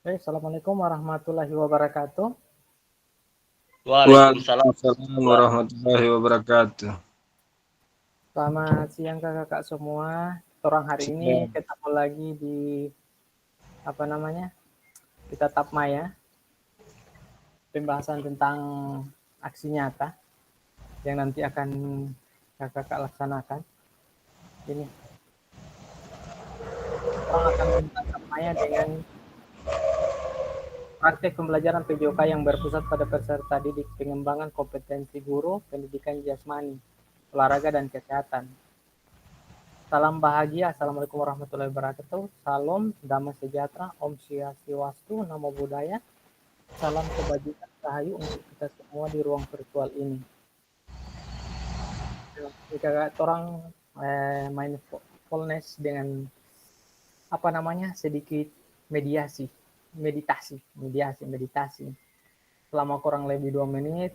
Oke, Assalamualaikum warahmatullahi wabarakatuh. Waalaikumsalam. Waalaikumsalam warahmatullahi wabarakatuh. Selamat siang kakak-kakak semua. Orang hari ini Siang. ketemu lagi di apa namanya? Kita Tap Maya. Pembahasan tentang aksi nyata yang nanti akan kakak-kakak laksanakan. Ini orang akan Tap Maya dengan praktek pembelajaran PJOK yang berpusat pada peserta didik, pengembangan kompetensi guru, pendidikan jasmani, olahraga dan kesehatan. Salam bahagia, Assalamualaikum warahmatullahi wabarakatuh. Salam, damai sejahtera, Om Swastiastu, Namo Buddhaya. Salam kebajikan rahayu untuk kita semua di ruang virtual ini. Jika orang mindfulness dengan apa namanya sedikit meditasi. Selama kurang lebih 2 menit,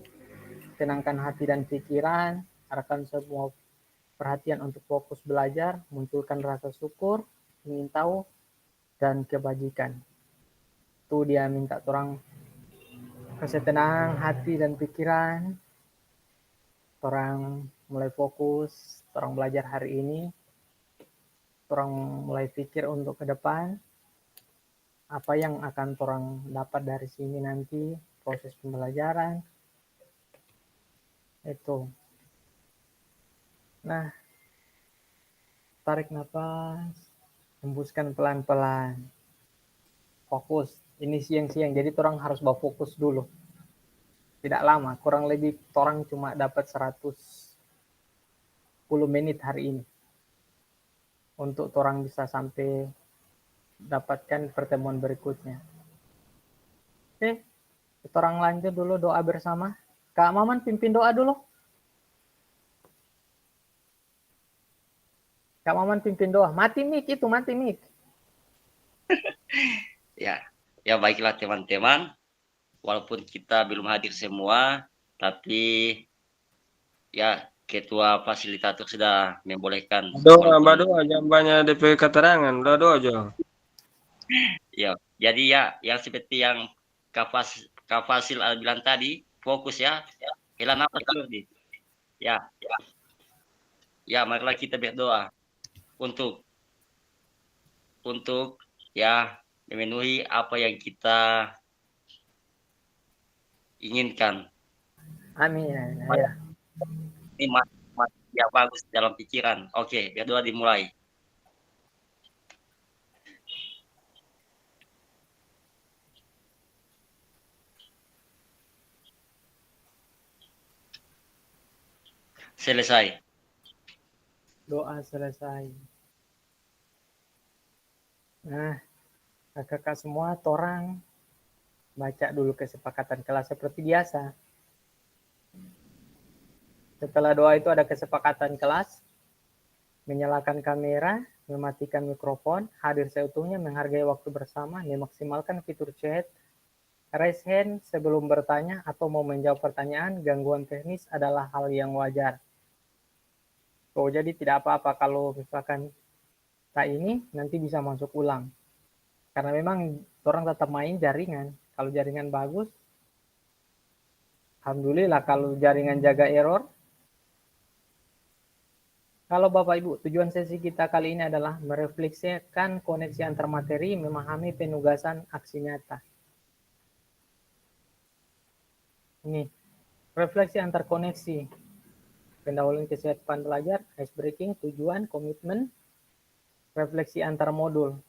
tenangkan hati dan pikiran, arahkan semua perhatian untuk fokus belajar, munculkan rasa syukur, ingin tahu, dan kebajikan. Itu dia minta orang kasih tenang hati dan pikiran, orang mulai fokus, orang belajar hari ini, orang mulai pikir untuk ke depan, apa yang akan orang dapat dari sini nanti, proses pembelajaran, itu. Nah, tarik nafas, hembuskan pelan-pelan, fokus. Ini siang-siang, jadi orang harus bawa fokus dulu. Tidak lama, kurang lebih orang cuma dapat 110 menit hari ini. Untuk orang bisa sampai dapatkan pertemuan berikutnya. Oke, kita orang lanjut dulu doa bersama. Kak Maman pimpin doa dulu. Kak Maman pimpin doa. Mati mic itu, mati mic. Ya baiklah teman-teman. Walaupun kita belum hadir semua, tapi ya ketua fasilitator sudah membolehkan. Doa, jambannya DP keterangan, doa aja. Ya, jadi ya yang seperti yang Kak Fasil bilang tadi, fokus ya. Hela nafas dulu nih. Ya, marilah kita berdoa untuk ya memenuhi apa yang kita inginkan. Amin. Ya. Ini yang bagus dalam pikiran. Oke, berdoa dimulai. Selesai. Doa selesai. Nah, kakak-kakak semua, torang baca dulu kesepakatan kelas seperti biasa. Setelah doa itu ada kesepakatan kelas, menyalakan kamera, mematikan mikrofon, hadir seutuhnya, menghargai waktu bersama, memaksimalkan fitur chat, raise hand sebelum bertanya atau mau menjawab pertanyaan, gangguan teknis adalah hal yang wajar. Oh, jadi tidak apa-apa kalau misalkan tak ini, nanti bisa masuk ulang. Karena memang orang tetap main jaringan. Kalau jaringan bagus, alhamdulillah. Kalau jaringan jaga error, kalau Bapak Ibu, tujuan sesi kita kali ini adalah merefleksikan koneksi antar materi, memahami penugasan aksi nyata. Ini, refleksi antar koneksi, pendahuluan kesehatan belajar, ice breaking, tujuan, komitmen, refleksi antar modul,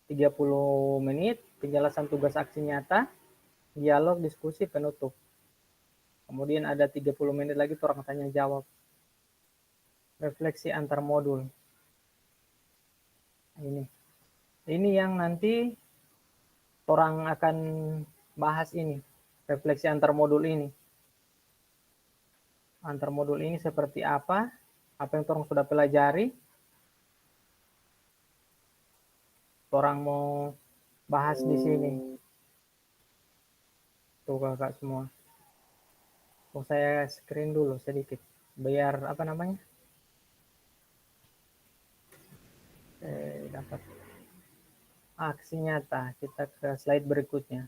30 menit, penjelasan tugas aksi nyata, dialog, diskusi, penutup. Kemudian ada 30 menit lagi orang tanya jawab. Refleksi antar modul. Ini yang nanti orang akan bahas ini. Refleksi antar modul ini. Antar modul ini seperti apa? Apa yang orang sudah pelajari? Orang mau bahas di sini. Tuh kakak semua. Saya screen dulu sedikit. Biar apa namanya? Dapat. Aksi nyata, kita ke slide berikutnya.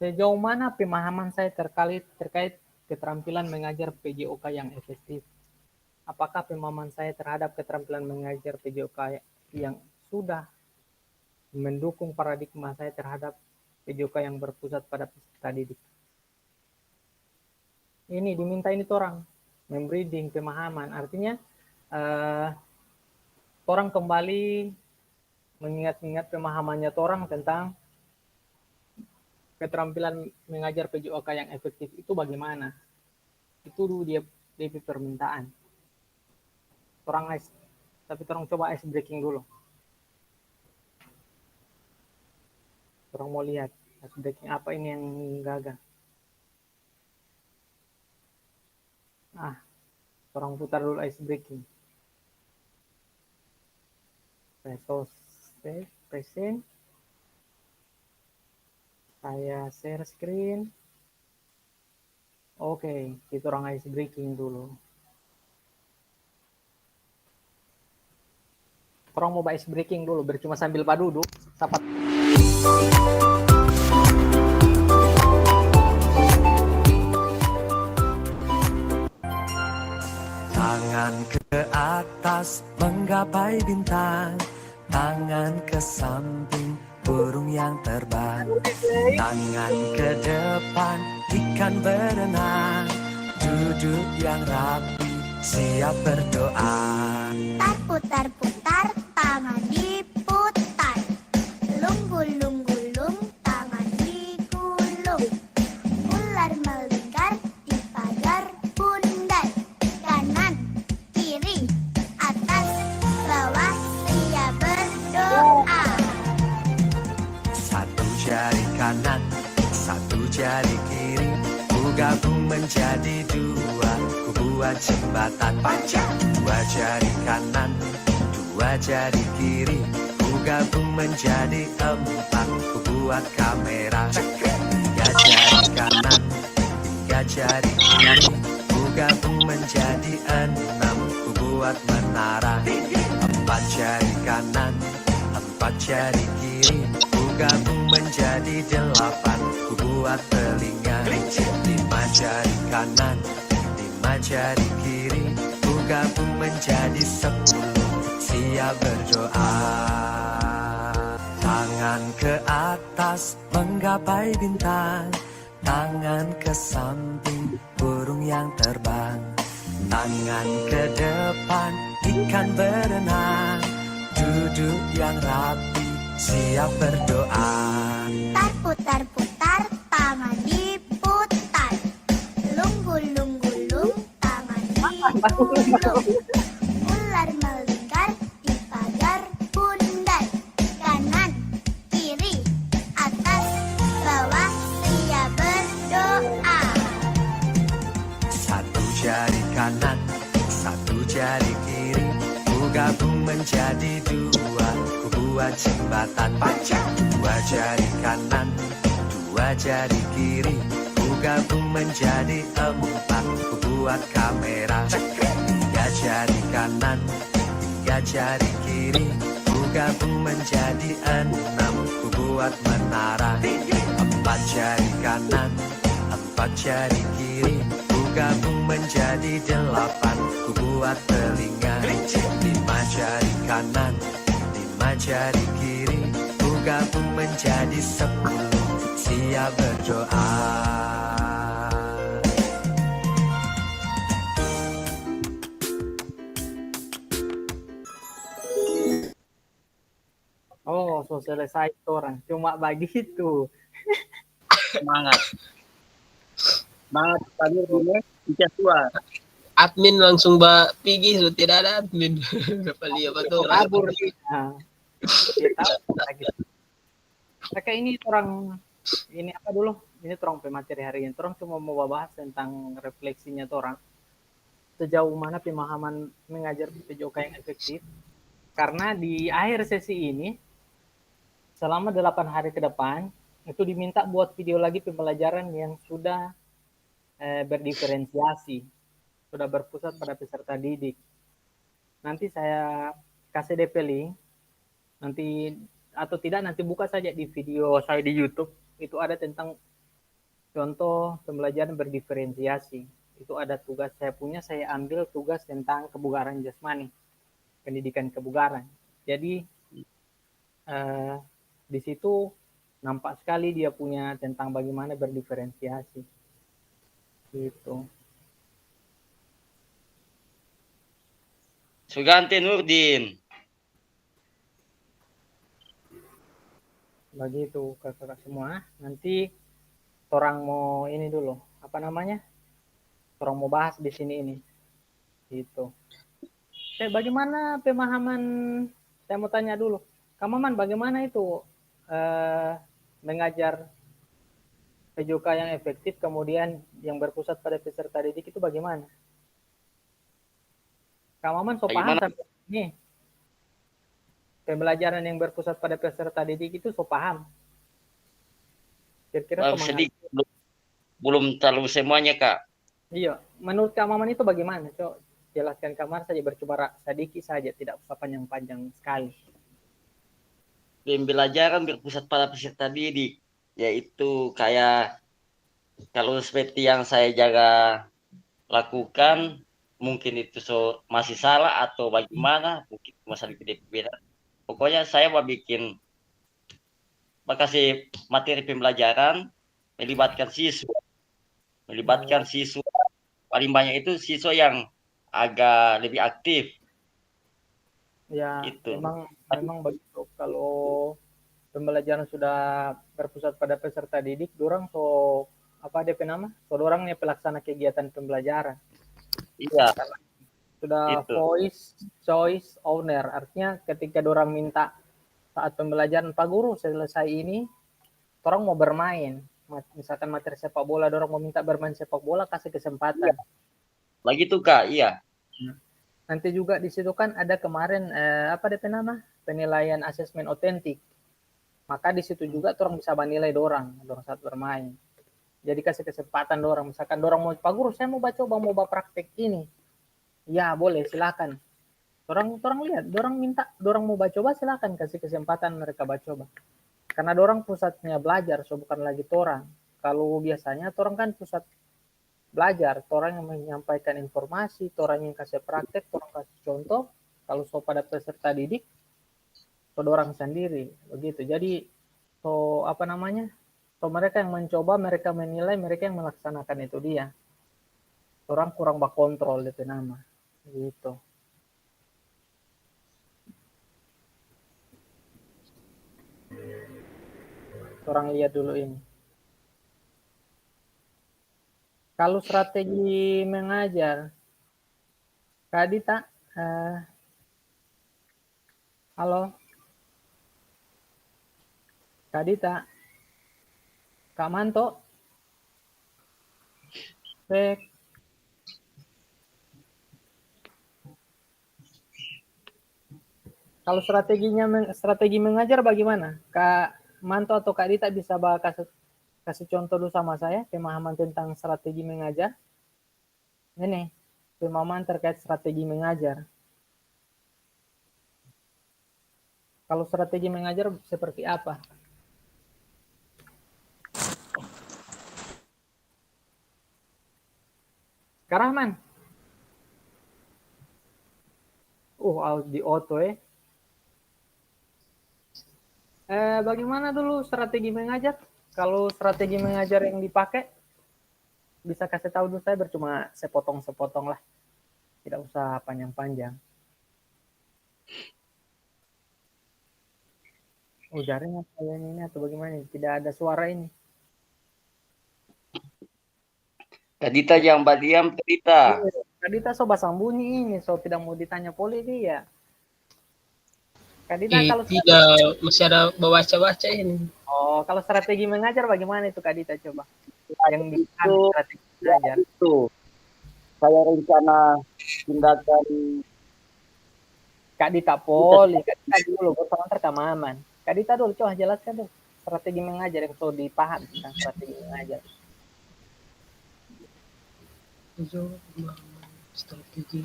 Sejauh mana pemahaman saya terkait keterampilan mengajar PJOK yang efektif? Apakah pemahaman saya terhadap keterampilan mengajar PJOK yang sudah mendukung paradigma saya terhadap PJOK yang berpusat pada peserta didik? Ini diminta ini orang membreeding pemahaman, artinya orang kembali mengingat-ingat pemahamannya orang tentang keterampilan mengajar PJOK yang efektif itu bagaimana. Itu dulu dia permintaan. Tapi orang coba ice breaking dulu. Orang mau lihat ice breaking apa ini yang gagal. Orang putar dulu ice breaking. Present. Saya share screen. Oke, kita orang ice breaking dulu. Orang mau ice breaking dulu, bercuma sambil duduk. Sapat. Tangan ke atas menggapai bintang, tangan ke samping burung yang terbang, tangan ke depan ikan berenang, duduk yang rapi siap berdoa. Putar-putar, tangan diputar. Lunggul-lunggulung, tangan digulung. Ular melingkar di pagar bundar. Kanan, kiri, atas, bawah, siap berdoa. Satu jari kanan, satu jari kiri, ku gabung menjadi dua, ku buat jembatan panjang. Dua jari kanan, dua jari kiri, ku gabung menjadi empat, ku buat kamera. Tiga jari kanan, tiga jari kiri, ku gabung menjadi enam, ku buat menara. Empat jari kanan, empat jari kiri, ku gabung menjadi delapan, ku buat telinga. Lima jari kanan, lima jari kiri, ku gabung menjadi 10, siap berdoa. Tangan ke atas menggapai bintang, tangan ke samping burung yang terbang, tangan ke depan ikan berenang, duduk yang rapi siap berdoa. Putar-putar, tangan diputar. Lunggul-lunggulung, tangan digulung. Ular melingkar di pagar bundar. Kanan, kiri, atas, bawah, siap berdoa. Satu jari kanan, satu jari kiri, ku gabung menjadi dua, ku buat jembatan panjang. Dua jari kanan, dua jari kiri, ku gabung menjadi empat, ku buat kamera. Tiga jari kanan, tiga jari kiri, ku gabung menjadi enam, ku buat menara. Empat jari kanan, empat jari kiri, ku gabung menjadi delapan, ku buat telinga. Lima jari kanan, lima jari kiri, ku gabung menjadi 10, siap berdoa. Oh, so selesai orang. Cuma begitu. Semangat. Semangat tadi dulu bisa tua. Admin langsung pergi, so tidak ada admin. Kepali apa tuh? Kabur. Nah, dia tahu lagi. Mereka ini orang ini apa dulu? Ini orang pemateri hari ini. Orang cuma mau bahas tentang refleksinya orang. Sejauh mana pemahaman mengajar PJOK yang efektif. Karena di akhir sesi ini, selama 8 hari ke depan, itu diminta buat video lagi pembelajaran yang sudah berdiferensiasi, sudah berpusat pada peserta didik. Nanti saya kasih DP link, nanti atau tidak nanti buka saja di video saya di YouTube, itu ada tentang contoh pembelajaran berdiferensiasi. Itu ada tugas saya ambil tugas tentang kebugaran jasmani, pendidikan kebugaran. Jadi di situ nampak sekali dia punya tentang bagaimana berdiferensiasi. Gitu. Sugante Nurdin. Begitu kakak semua. Nanti orang mau ini dulu, apa namanya? Orang mau bahas di sini ini. Gitu. Bagaimana pemahaman, saya mau tanya dulu. Kak Maman, bagaimana itu mengajar PJK yang efektif kemudian yang berpusat pada peserta didik itu bagaimana? Kak Maman so paham sampai ini? Pembelajaran yang berpusat pada peserta didik itu so paham? Kira-kira Sedikit, belum terlalu semuanya, Kak. Iya, menurut Kak Maman itu bagaimana? Coba jelaskan Kamar saja, bercoba sedikit saja, tidak usah panjang-panjang sekali. Pembelajaran berpusat pada peserta didik, yaitu kayak kalau seperti yang saya jaga lakukan, mungkin itu masih salah atau bagaimana, mungkin masalah beda. Pokoknya saya mau kasih materi pembelajaran, melibatkan siswa. Paling banyak itu siswa yang agak lebih aktif. Ya, Itu. memang begitu. Kalau pembelajaran sudah berpusat pada peserta didik, dorang apa DP nama? Dorang nih pelaksana kegiatan pembelajaran. Iya. Sudah itu. Voice choice owner, artinya ketika dorang minta saat pembelajaran Pak Guru selesai ini, dorang mau bermain. Misalkan materi sepak bola, dorang mau minta bermain sepak bola, kasih kesempatan. Begitu Kak, iya. Nanti juga di situ kan ada kemarin apa DP nama? Penilaian asesmen otentik. Maka di situ juga orang bisa menilai dorang saat bermain. Jadi kasih kesempatan dorang. Misalkan dorang mau, Pak Guru saya mau coba praktek ini. Ya boleh, silakan. Dorang lihat, dorang minta, dorang mau coba silakan kasih kesempatan mereka coba. Karena dorang pusatnya belajar, bukan lagi torang. Kalau biasanya torang kan pusat belajar, torang yang menyampaikan informasi, torang yang kasih praktek, torang kasih contoh. Kalau pada peserta didik, dorang sendiri, begitu. Jadi apa namanya? Mereka yang mencoba, mereka menilai, mereka yang melaksanakan itu dia. Orang kurang kontrol itu nama, gitu. Orang lihat dulu ini. Kalau strategi mengajar, Kak Dita, halo, Kak Dita, Kak Manto, kalau strategi mengajar bagaimana? Kak Manto atau Kak Dita bisa kasih contoh dulu sama saya pemahaman tentang strategi mengajar. Ini pemahaman terkait strategi mengajar. Kalau strategi mengajar seperti apa? Kak Rahman. Di auto bagaimana dulu strategi mengajar? Kalau strategi mengajar yang dipakai, bisa kasih tahu dulu, saya bercuma sepotong-sepotong lah. Tidak usah panjang-panjang. Jaringnya kayak ini atau bagaimana? Tidak ada suara ini. Kak Dita yang diam, Kak Dita. Kak Dita basang bunyi ini, tidak mau ditanya poli dia. Kak Dita kalau tidak, masih ada baca-baca ini. Oh, kalau strategi mengajar bagaimana itu Kak Dita coba? Yang strategi mengajar. Itu saya rencana tindakan Kak Dita poli, Kak Dita dulu bersama Maman. Kak Dita dulu coba jelaskan dulu strategi mengajar yang perlu dipaham tentang strategi mengajar. Strategi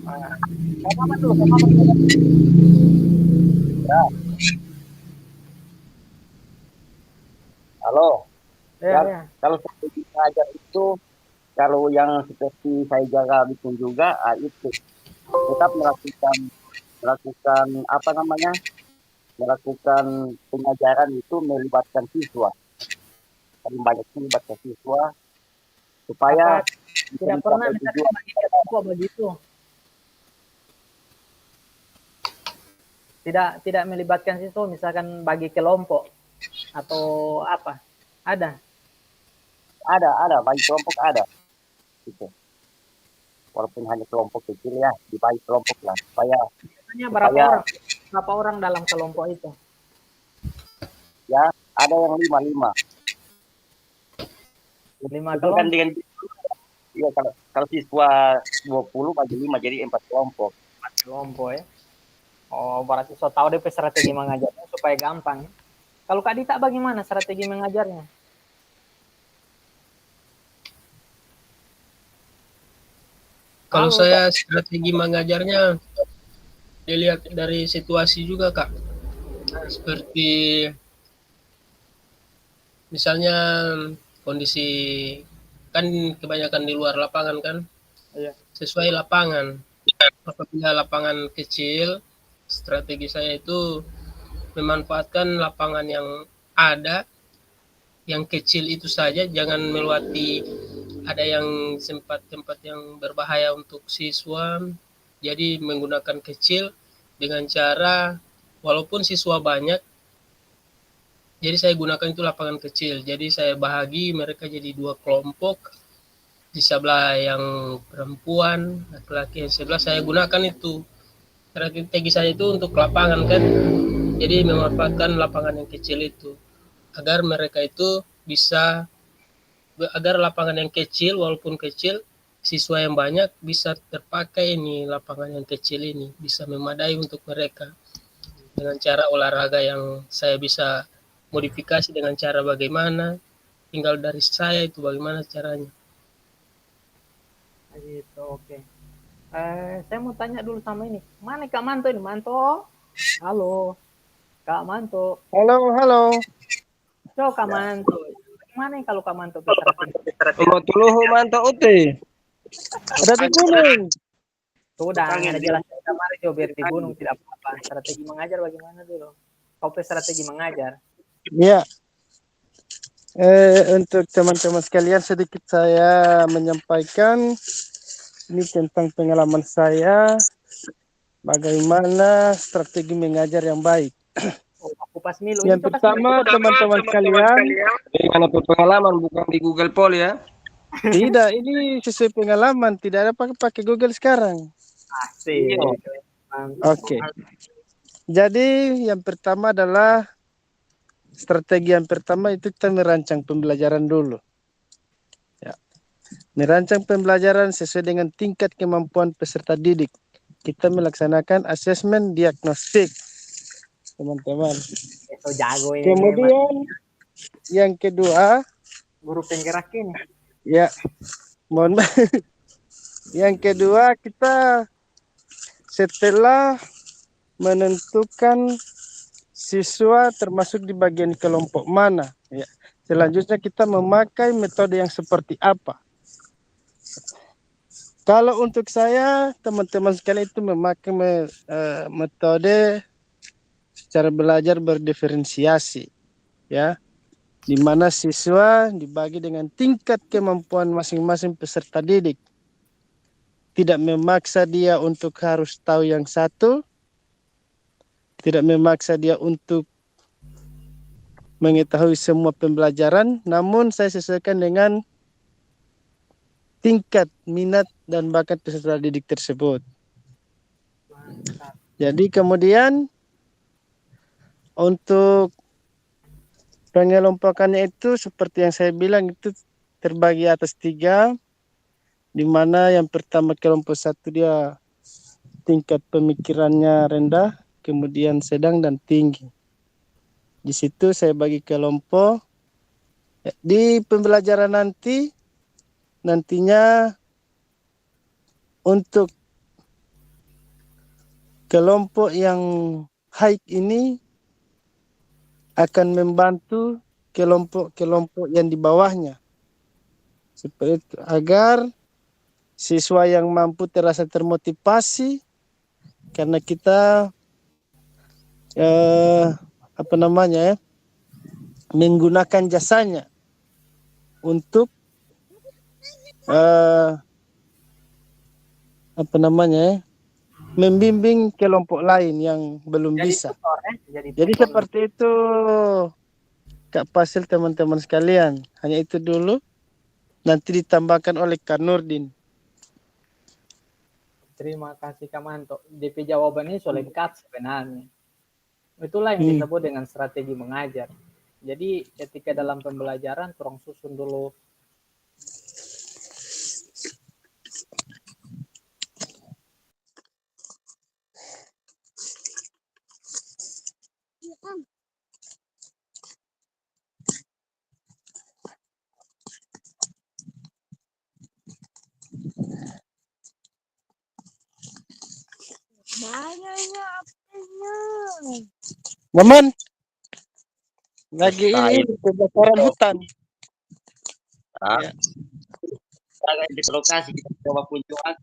Kak Maman dulu, Kak Maman. Halo. Ya, Ya, ya. kalau strategi mengajar itu, kalau yang seperti saya jaga bikin juga, itu tetap melakukan apa namanya, melakukan pengajaran itu melibatkan siswa, paling banyak melibatkan siswa supaya Apa bisa tidak pernah mencapai misalkan tujuan. bagi kelompok begitu? Tidak melibatkan siswa, misalkan bagi kelompok atau apa? Ada. Ada bagi kelompok ada, gitu. Walaupun hanya kelompok kecil ya, dibagi kelompok lah supaya Biasanya berapa supaya orang? Berapa orang dalam kelompok itu? ya ada yang lima. 5 Itu kan kelompok. dengan ya kalau siswa 20 bagi 5 jadi 4 kelompok. Kelompok ya. Oh, berarti so tahu DP strategi mengajarnya supaya gampang. Kalau Kak Dita bagaimana strategi mengajarnya? Kalau Halo, saya strategi mengajarnya dilihat dari situasi juga, Kak. Seperti misalnya kondisi kan kebanyakan di luar lapangan kan, Iya. sesuai lapangan. Apabila lapangan kecil, strategi saya itu memanfaatkan lapangan yang ada, yang kecil itu saja, jangan melewati ada yang tempat-tempat yang berbahaya untuk siswa. Jadi menggunakan kecil dengan cara walaupun siswa banyak, jadi saya gunakan itu lapangan kecil. Jadi saya bahagi mereka jadi 2 kelompok. Di sebelah yang perempuan, laki-laki yang sebelah saya gunakan itu. Strategi saya itu untuk lapangan kan. Jadi memanfaatkan lapangan yang kecil itu agar mereka itu bisa, agar lapangan yang kecil walaupun kecil siswa yang banyak bisa terpakai ini, lapangan yang kecil ini bisa memadai untuk mereka dengan cara olahraga yang saya bisa modifikasi dengan cara bagaimana, tinggal dari saya itu bagaimana caranya. Gitu, oke. Saya mau tanya dulu sama ini. Mana Kak Manto ini? Manto? Halo. Kak Manto. Halo. Coba Kak Manto. Gimana kalau Kak Manto ke strategi? Mau tuluhu manto uti. Ada di gunung. Sudah, ada jelas kemarin coba biar di gunung tidak apa-apa. Strategi mengajar bagaimana dulu? Kau strategi mengajar. Ya. Untuk teman-teman sekalian sedikit saya menyampaikan ini tentang pengalaman saya bagaimana strategi mengajar yang baik. Oh, aku pas milu. Yang pertama teman-teman sekalian, Dengan pengalaman bukan di Google Poll ya. tidak, ini sesuai pengalaman, tidak ada pakai Google sekarang. Asik. Oke. Jadi yang pertama adalah strategi yang pertama itu kita merancang pembelajaran dulu. Ya. Merancang pembelajaran sesuai dengan tingkat kemampuan peserta didik. Kita melaksanakan asesmen diagnostik, teman-teman. So jago ini. Kemudian yang kedua, guru penggerak ini. ya, mohon maaf. Yang kedua kita setelah menentukan siswa termasuk di bagian kelompok mana, ya. Selanjutnya kita memakai metode yang seperti apa. Kalau untuk saya, teman-teman sekalian itu memakai metode cara belajar berdiferensiasi, ya, di mana siswa dibagi dengan tingkat kemampuan masing-masing peserta didik. Tidak memaksa dia untuk harus tahu yang satu, tidak memaksa dia untuk mengetahui semua pembelajaran, namun saya sesuaikan dengan tingkat minat dan bakat peserta didik tersebut. Jadi kemudian untuk pengelompokannya itu seperti yang saya bilang itu terbagi atas 3, di mana yang pertama kelompok 1 dia tingkat pemikirannya rendah, kemudian sedang dan tinggi. Di situ saya bagi kelompok. Di pembelajaran nantinya untuk kelompok yang high ini akan membantu kelompok-kelompok yang di bawahnya. Seperti itu, agar siswa yang mampu terasa termotivasi karena kita menggunakan jasanya untuk membimbing kelompok lain yang belum Jadi bisa. tutor ya, Jadi tutor. seperti itu Kak Fasil, teman-teman sekalian. Hanya itu dulu. Nanti ditambahkan oleh Kak Nurdin. Terima kasih Kak Manto. DP jawabannya so lengkap sebenarnya. Itulah yang disebut dengan strategi mengajar. Jadi ketika dalam pembelajaran, tolong susun dulu Maman, lagi Mustahil. ini kebakaran hutan. Ah, Ya. Jangan di lokasi kita coba kunjungan.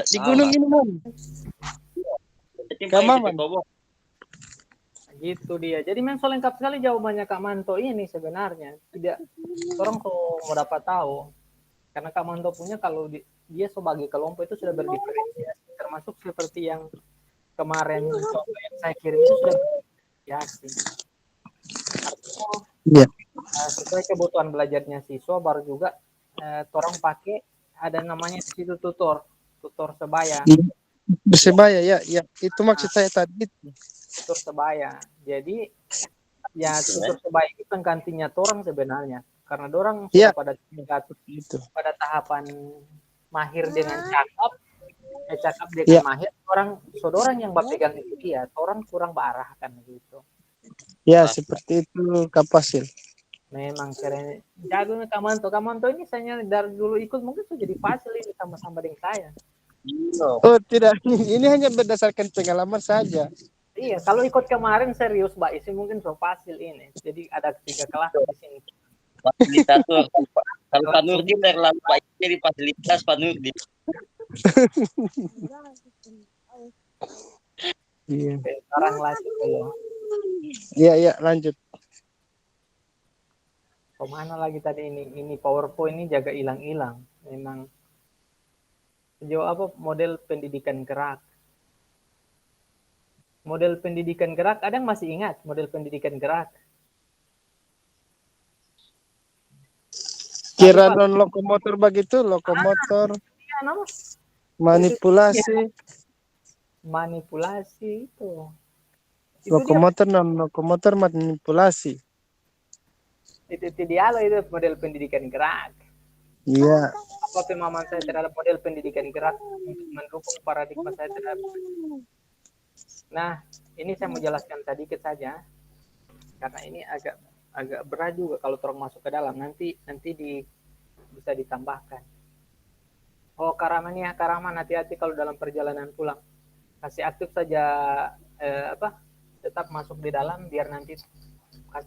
Di gunung ini, Man. Kak Maman. gitu dia. Jadi memang so lengkap sekali jawabannya Kak Manto ini sebenarnya. Tidak orang tuh mau dapat tahu. Karena Kak Manto punya kalau dia sebagai kelompok itu sudah berdiferensiasi. Termasuk seperti yang kemarin contoh yang saya kirim itu sudah berdiferensiasi. Artinya Ya. Sesuai kebutuhan belajarnya siswa baru juga orang pakai ada namanya di situ tutor sebaya. Persebaya ya. Itu maksud saya tadi. Tutor sebaya. Jadi ya tutor sebaya itu penggantinya orang sebenarnya. Karena orang sudah pada tingkat pada tahapan mahir dengan cakap dengan mahir, orang yang berpegang itu dia, orang kurang berarahkan gitu. Ya, seperti itu Kak Fasil. Memang keren. Jago nih Kak Manto ini saya dari dulu ikut mungkin sudah jadi Fasil ini sama-sama dengan saya. Oh tidak, ini hanya berdasarkan pengalaman saja. Iya, kalau ikut kemarin serius Mbak Isi mungkin so Fasil ini. Jadi ada 3 kelas di sini. Fasilitator. Kalau Pak Nurdin terlalu baik jadi fasilitas Pak Nurdin. Iya. Sekarang lanjut dulu. Iya, lanjut. Kemana lagi tadi ini PowerPoint ini jaga hilang-hilang. Memang sejauh apa model pendidikan gerak. Model pendidikan gerak, ada yang masih ingat model pendidikan gerak? Kira non lokomotor begitu, lokomotor. Iya, no? Manipulasi itu. Lokomotor non lokomotor manipulasi. Itu dialog itu model pendidikan gerak. Iya. Apa pemahaman saya terhadap model pendidikan gerak untuk mendukung paradigma saya terhadap. Nah, ini saya mau jelaskan sedikit saja karena ini agak berat juga kalau terus masuk ke dalam nanti bisa ditambahkan. Oh, Karaman hati-hati kalau dalam perjalanan pulang. Kasih aktif saja tetap masuk di dalam biar nanti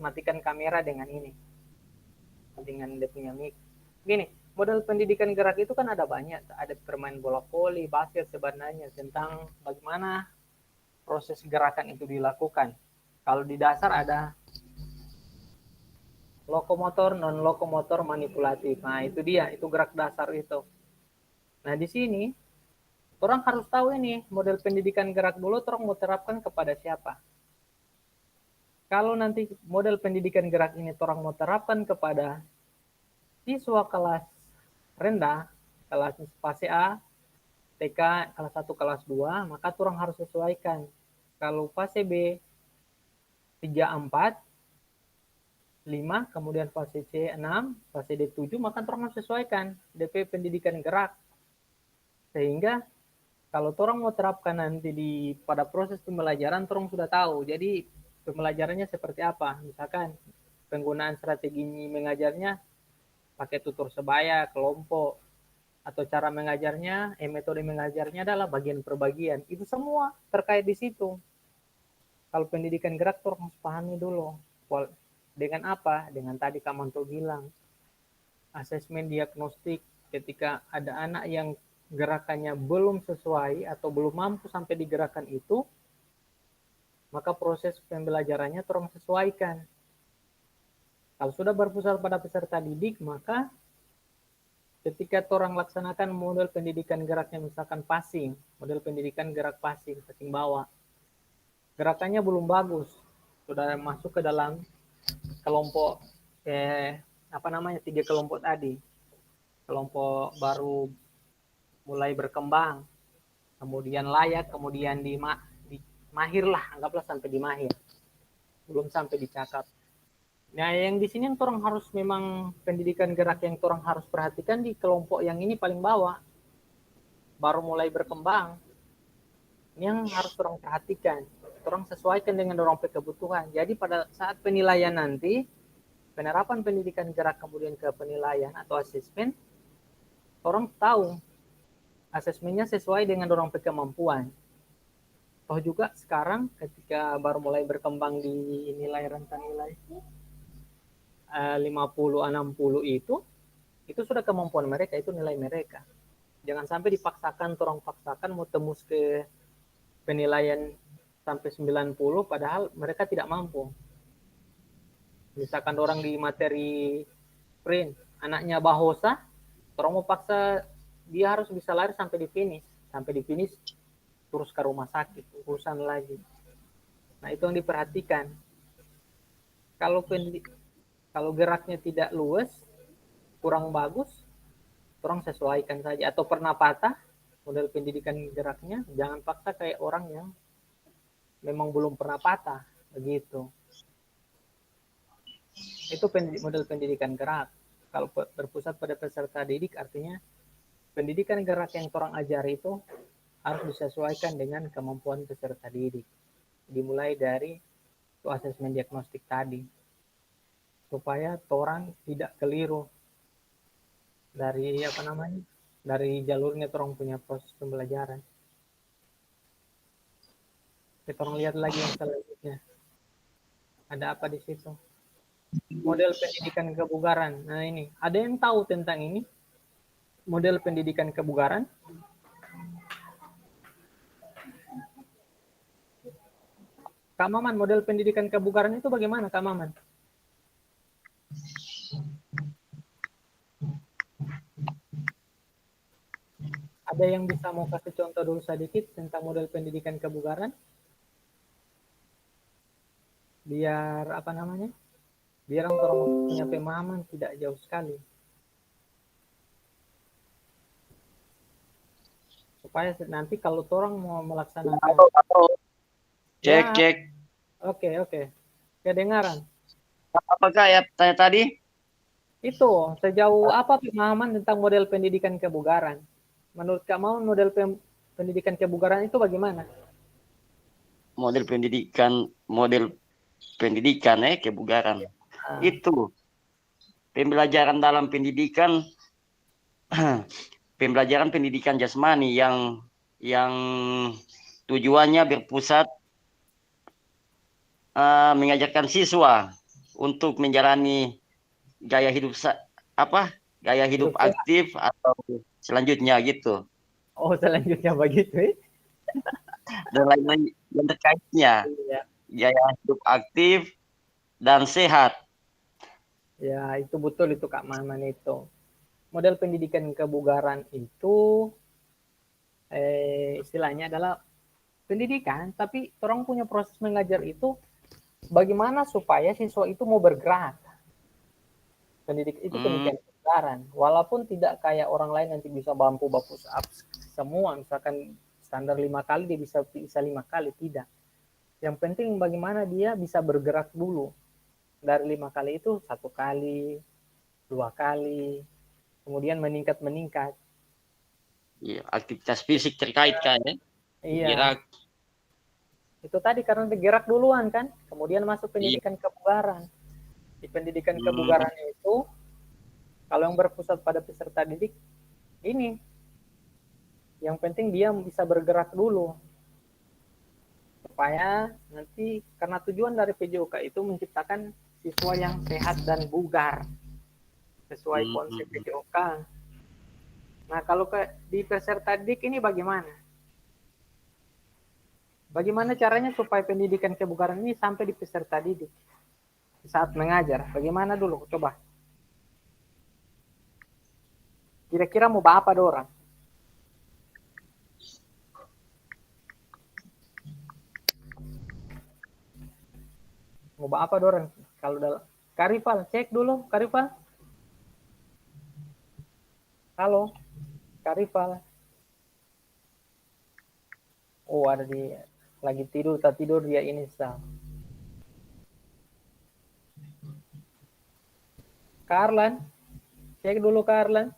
matikan kamera dengan ini. Dengan dia punya mic. Gini, model pendidikan gerak itu kan ada banyak, ada bermain bola voli, basket sebenarnya tentang bagaimana proses gerakan itu dilakukan. Kalau di dasar ada lokomotor, non lokomotor, manipulatif. Nah, itu dia, itu gerak dasar itu. Nah, di sini orang harus tahu ini model pendidikan gerak dulu orang mau terapkan kepada siapa. Kalau nanti model pendidikan gerak ini orang mau terapkan kepada siswa kelas rendah, kelas fase A, TK, kelas 1, kelas 2, maka orang harus sesuaikan. Kalau fase B 3, 4, 5, kemudian fase C 6, fase D 7, maka orang harus sesuaikan DP pendidikan gerak. Sehingga kalau orang mau terapkan nanti pada proses pembelajaran, orang sudah tahu. Jadi pembelajarannya seperti apa. Misalkan penggunaan strategi mengajarnya pakai tutor sebaya, kelompok. atau cara mengajarnya, metode mengajarnya adalah bagian per bagian. Itu semua terkait di situ. Kalau pendidikan gerak tuh harus pahami dulu. Dengan apa? Dengan tadi Kak Manto bilang, asesmen diagnostik. Ketika ada anak yang gerakannya belum sesuai atau belum mampu sampai di gerakan itu, maka proses pembelajarannya tolong sesuaikan. Kalau sudah berpusat pada peserta didik, maka ketika orang laksanakan model pendidikan geraknya, misalkan passing, model pendidikan gerak passing bawah, gerakannya belum bagus, sudah masuk ke dalam kelompok tiga kelompok tadi, kelompok baru mulai berkembang, kemudian layak, kemudian di mahir lah, anggaplah sampai di mahir, belum sampai di cakap. Nah, yang di sini yang orang harus memang pendidikan gerak yang orang harus perhatikan di kelompok yang ini paling bawah, baru mulai berkembang. Ini yang harus orang perhatikan, orang sesuaikan dengan orang kebutuhan. Jadi pada saat penilaian nanti, penerapan pendidikan gerak kemudian ke penilaian atau asesmen, orang tahu asesmennya sesuai dengan orang kemampuan. Toh juga sekarang ketika baru mulai berkembang di nilai rentang nilai 50-60 itu sudah kemampuan mereka, itu nilai mereka. Jangan sampai dipaksakan, orang paksakan mau tembus ke penilaian sampai 90 padahal mereka tidak mampu. Misalkan orang di materi print, anaknya bahosa, orang mau paksa dia harus bisa lari sampai di finish terus ke rumah sakit, urusan lagi. Nah, itu yang diperhatikan. Kalau geraknya tidak luas, kurang bagus, orang sesuaikan saja. Atau pernah patah, model pendidikan geraknya, jangan paksa kayak orang yang memang belum pernah patah, begitu. Itu model pendidikan gerak. Kalau berpusat pada peserta didik, artinya pendidikan gerak yang orang ajari itu harus disesuaikan dengan kemampuan peserta didik. Dimulai dari asesmen diagnostik tadi. Supaya orang tidak keliru dari dari jalurnya orang punya proses pembelajaran. Kita orang lihat lagi yang selanjutnya. Ada apa di situ? Model pendidikan kebugaran. Nah, ini ada yang tahu tentang ini? Model pendidikan kebugaran? Kak Maman, model pendidikan kebugaran itu bagaimana, Kak Maman? Ada yang bisa mau kasih contoh dulu sedikit tentang model pendidikan kebugaran? Biar biar orang punya pemahaman tidak jauh sekali. Supaya nanti kalau orang mau melaksanakan. Cek. Oke. Kedengaran. Apakah ya tanya tadi? Itu sejauh apa pemahaman tentang model pendidikan kebugaran? Menurut kamu model pendidikan kebugaran itu bagaimana? Model pendidikan kebugaran. Itu pembelajaran dalam pendidikan pendidikan jasmani yang tujuannya berpusat mengajarkan siswa untuk menjalani gaya hidup aktif atau selanjutnya gitu. Oh, selanjutnya begitu. Dan lain-lain yang terkaitnya. Iya. Gaya hidup aktif dan sehat. Ya, itu betul itu Kak Maman itu. Model pendidikan kebugaran itu istilahnya adalah pendidikan, tapi orang punya proses mengajar itu bagaimana supaya siswa itu mau bergerak. Pendidikan itu pendidikan kebugaran. Walaupun tidak kayak orang lain nanti bisa mampu push up semua, misalkan standar 5 kali dia bisa 5 kali, tidak. Yang penting bagaimana dia bisa bergerak dulu. Dari 5 kali itu 1 kali, 2 kali, kemudian meningkat. Iya, aktivitas fisik terkait kan ya? Iya. Gerak. Itu tadi karena digerak duluan kan, kemudian masuk pendidikan kebugaran. Di pendidikan kebugaran itu, kalau yang berpusat pada peserta didik, ini. Yang penting dia bisa bergerak dulu. Supaya nanti, karena tujuan dari PJOK itu menciptakan siswa yang sehat dan bugar sesuai konsep PJOK. Nah, kalau di peserta didik ini bagaimana? Bagaimana caranya supaya pendidikan kebugaran ini sampai di peserta didik saat mengajar? Bagaimana dulu? Coba. Kira-kira mau apa dorang? Mau apa dorang? Kalau dalam Karifal, cek dulu Karifal. Halo, Karifal. Oh, ada lagi tidur, tak tidur dia ini sah. Karlan, cek dulu Karlan.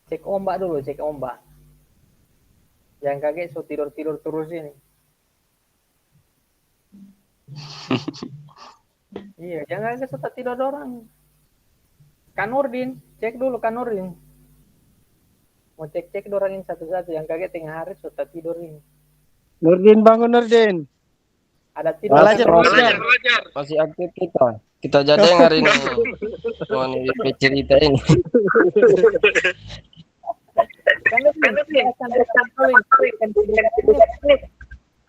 Cek ombak dulu, cek ombak. Jangan kaget so tidur-tidur terus ini. Iya, jangan kaget so tak tidur orang. Kanurdin, cek dulu Kanurdin. Mau cek-cek dorang ini satu-satu. Yang kaget tengah hari so tak tidur ini. Nurdin, bangun Nurdin. Ada tidur. Belajar. Masih aktif kita. Kita jadi yang hari ini mau cerita ini.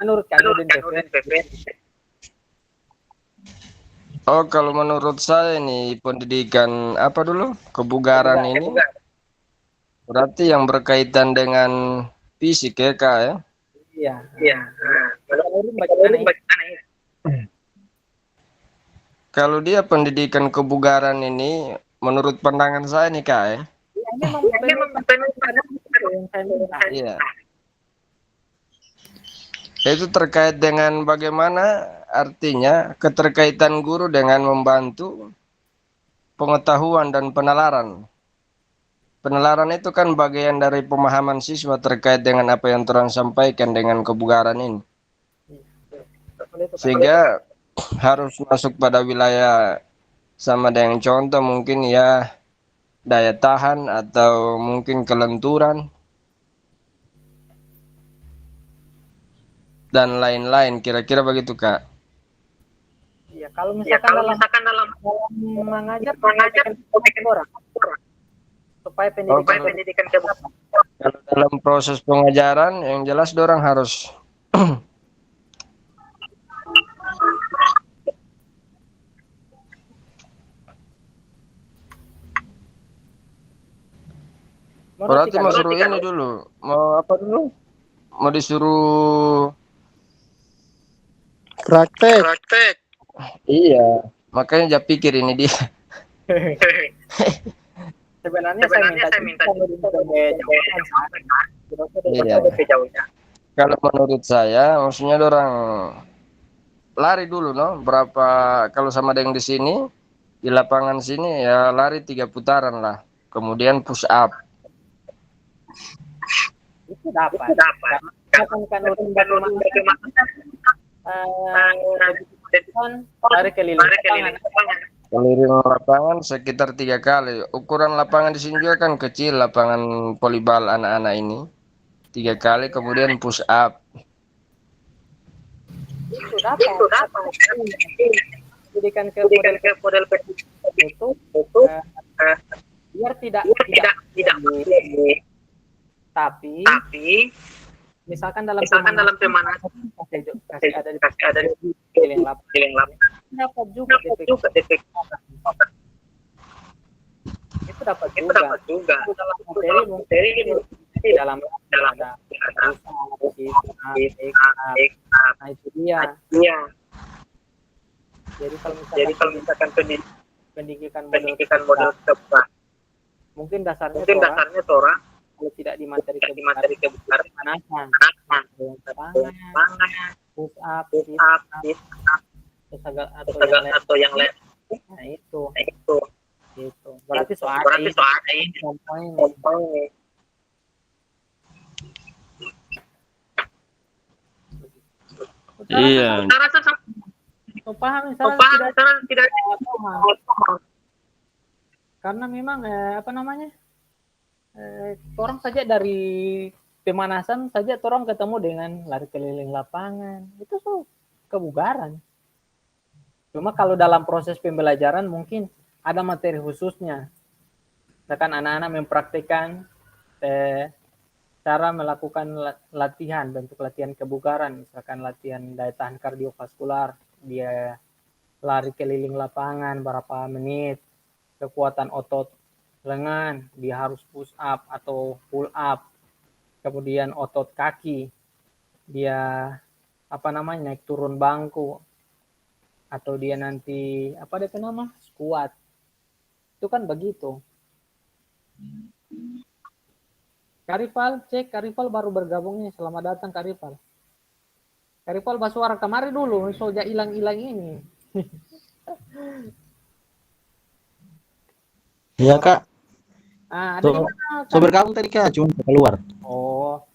Menurut Kanurdin, Oh, kalau menurut saya ini pendidikan apa dulu? Kebugaran ini berarti yang berkaitan dengan fisik ya, Kak ya? Iya. Kanurdin bagaimana ini? Kalau dia pendidikan kebugaran ini menurut pandangan saya nih, Kak ya. Iya. Itu terkait dengan bagaimana artinya keterkaitan guru dengan membantu pengetahuan dan penalaran. Penalaran itu kan bagian dari pemahaman siswa terkait dengan apa yang Tuhan sampaikan dengan kebugaran ini. Sehingga harus masuk pada wilayah sama dengan contoh mungkin ya daya tahan atau mungkin kelenturan dan lain-lain, kira-kira begitu Kak. Iya, kalau misalkan dalam mengajar orang supaya pendidikan kebugaran. Kalau dalam proses pengajaran yang jelas dorang harus berarti mau suruh ini dulu, mau apa dulu? Mau disuruh Praktek. iya, makanya dia pikir ini dia. Sebenarnya saya minta Iya. Kalau menurut saya, maksudnya orang lari dulu, no? Berapa kalau sama dengan di sini di lapangan sini ya lari 3 putaran lah, kemudian push up. itu dapat. Kan dari keliling lapangan. Keliling lapangan sekitar 3 kali. Ukuran lapangan di sini juga kan kecil, lapangan volleyball anak-anak ini. 3 kali, kemudian push up. Itu dapat. Pendidikan ke model itu biar tidak tapi misalkan dalam pemanasan kasih ada di keliling lapangan dapat juga DP. Itu dapat juga dalam materi dalam ada nah itu dia. Jadi kalau misalkan pendidikan model kebugaran mungkin dasarnya Torah kalau tidak di materi kebugaran pemanasan push up atau yang lain. Nah itu berarti soal ini Iya. paham tidak paham. Karena memang orang saja dari pemanasan saja orang ketemu dengan lari keliling lapangan. Itu so kebugaran. Cuma kalau dalam proses pembelajaran mungkin ada materi khususnya. Misalkan anak-anak mempraktikkan cara melakukan latihan, bentuk latihan kebugaran, misalkan latihan daya tahan kardiovaskular, dia lari keliling lapangan berapa menit, kekuatan otot lengan, dia harus push up atau pull up, kemudian otot kaki, dia naik turun bangku, atau dia nanti squat, itu kan begitu. Karifal, cek Karifal baru bergabungnya. Selamat datang Karifal. Karifal basuara kemari dulu, soja hilang-hilang ini. Iya kak, Ada so, di mana? so bergabung tadi kak, cuma keluar. Oh,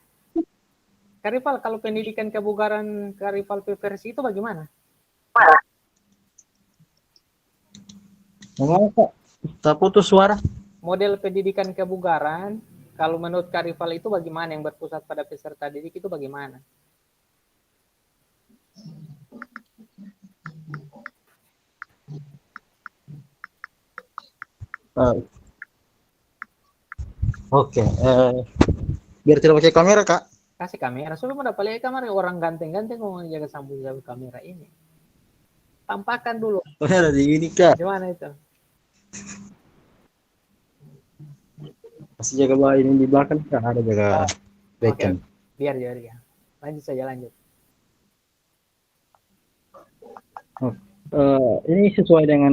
Karifal, kalau pendidikan kebugaran Karifal Versi itu bagaimana? Ngomong kak, tak putus suara. Model pendidikan kebugaran, kalau menurut Karifal itu bagaimana, yang berpusat pada peserta didik itu bagaimana? Oke, biar tidak pakai kamera kak. Kasih kamera, sudah mau dapat lihat kamera, orang ganteng-ganteng mau jaga sambung kamera ini. Tampakkan dulu. Oh, ada di ini kak. Gimana itu? Masih jaga bawa ini di belakang kak, ada jaga bacon. Okay. Biar. Lanjut saja, lanjut. Ini sesuai dengan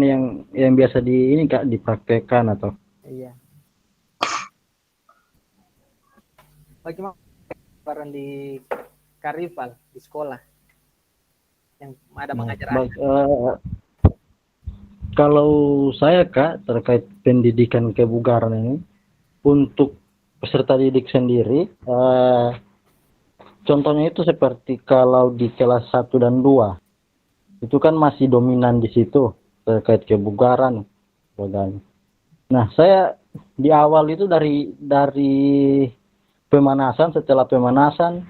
yang biasa di ini kak, dipraktekkan atau? Iya. Bagaimana peran di Karifal di sekolah yang ada mengajar? Kalau saya kak terkait pendidikan kebugaran ini untuk peserta didik sendiri, contohnya itu seperti kalau di kelas 1 dan 2 itu kan masih dominan di situ terkait kebugaran sebagainya. Nah, saya di awal itu dari pemanasan, setelah pemanasan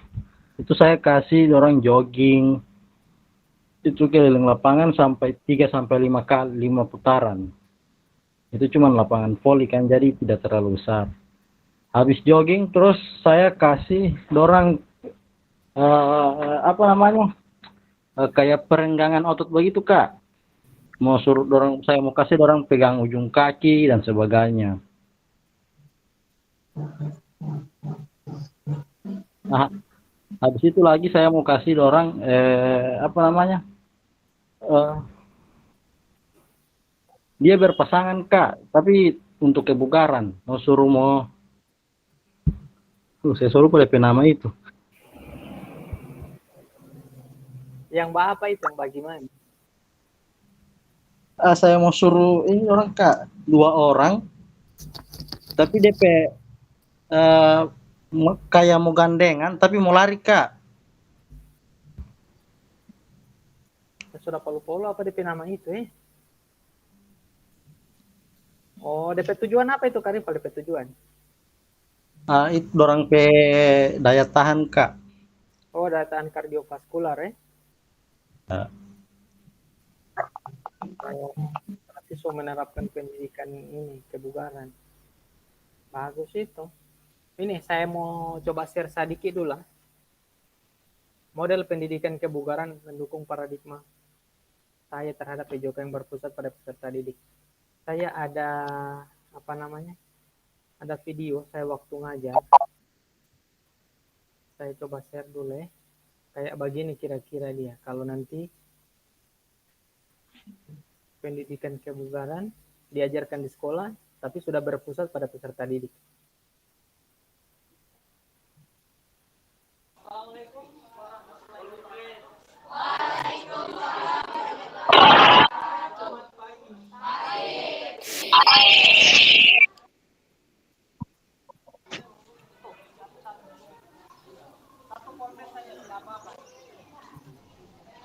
itu saya kasih orang jogging itu keliling lapangan sampai 3 sampai 5 kali 5 putaran. Itu cuma lapangan voli kan, jadi tidak terlalu besar. Habis jogging terus saya kasih dorang kayak perenggangan otot begitu kak. Saya mau kasih dorang pegang ujung kaki dan sebagainya. Nah, habis itu lagi saya mau kasih dorang dia berpasangan kak, tapi untuk kebugaran saya suruh pada nama itu. Yang apa itu, yang bagaimana? Saya mau suruh ini orang kak, 2 orang, tapi DP kayak mau gandengan, tapi mau lari kak. Sudah polu-polu apa DP nama itu Oh, DP tujuan apa itu Karifal, DP tujuan? Itu dorang pe daya tahan kak. Oh, daya tahan kardiovaskular Berarti so menerapkan pendidikan ini kebugaran. Bagus itu. Ini saya mau coba share sedikit dulu lah. Model pendidikan kebugaran mendukung paradigma saya terhadap PJOK yang berpusat pada peserta didik. Saya ada ada video saya waktu ngajar. Saya coba share dulu Kayak begini kira-kira dia. Kalau nanti pendidikan kebugaran diajarkan di sekolah, tapi sudah berpusat pada peserta didik. Assalamualaikum warahmatullahi wabarakatuh. Waalaikumsalam.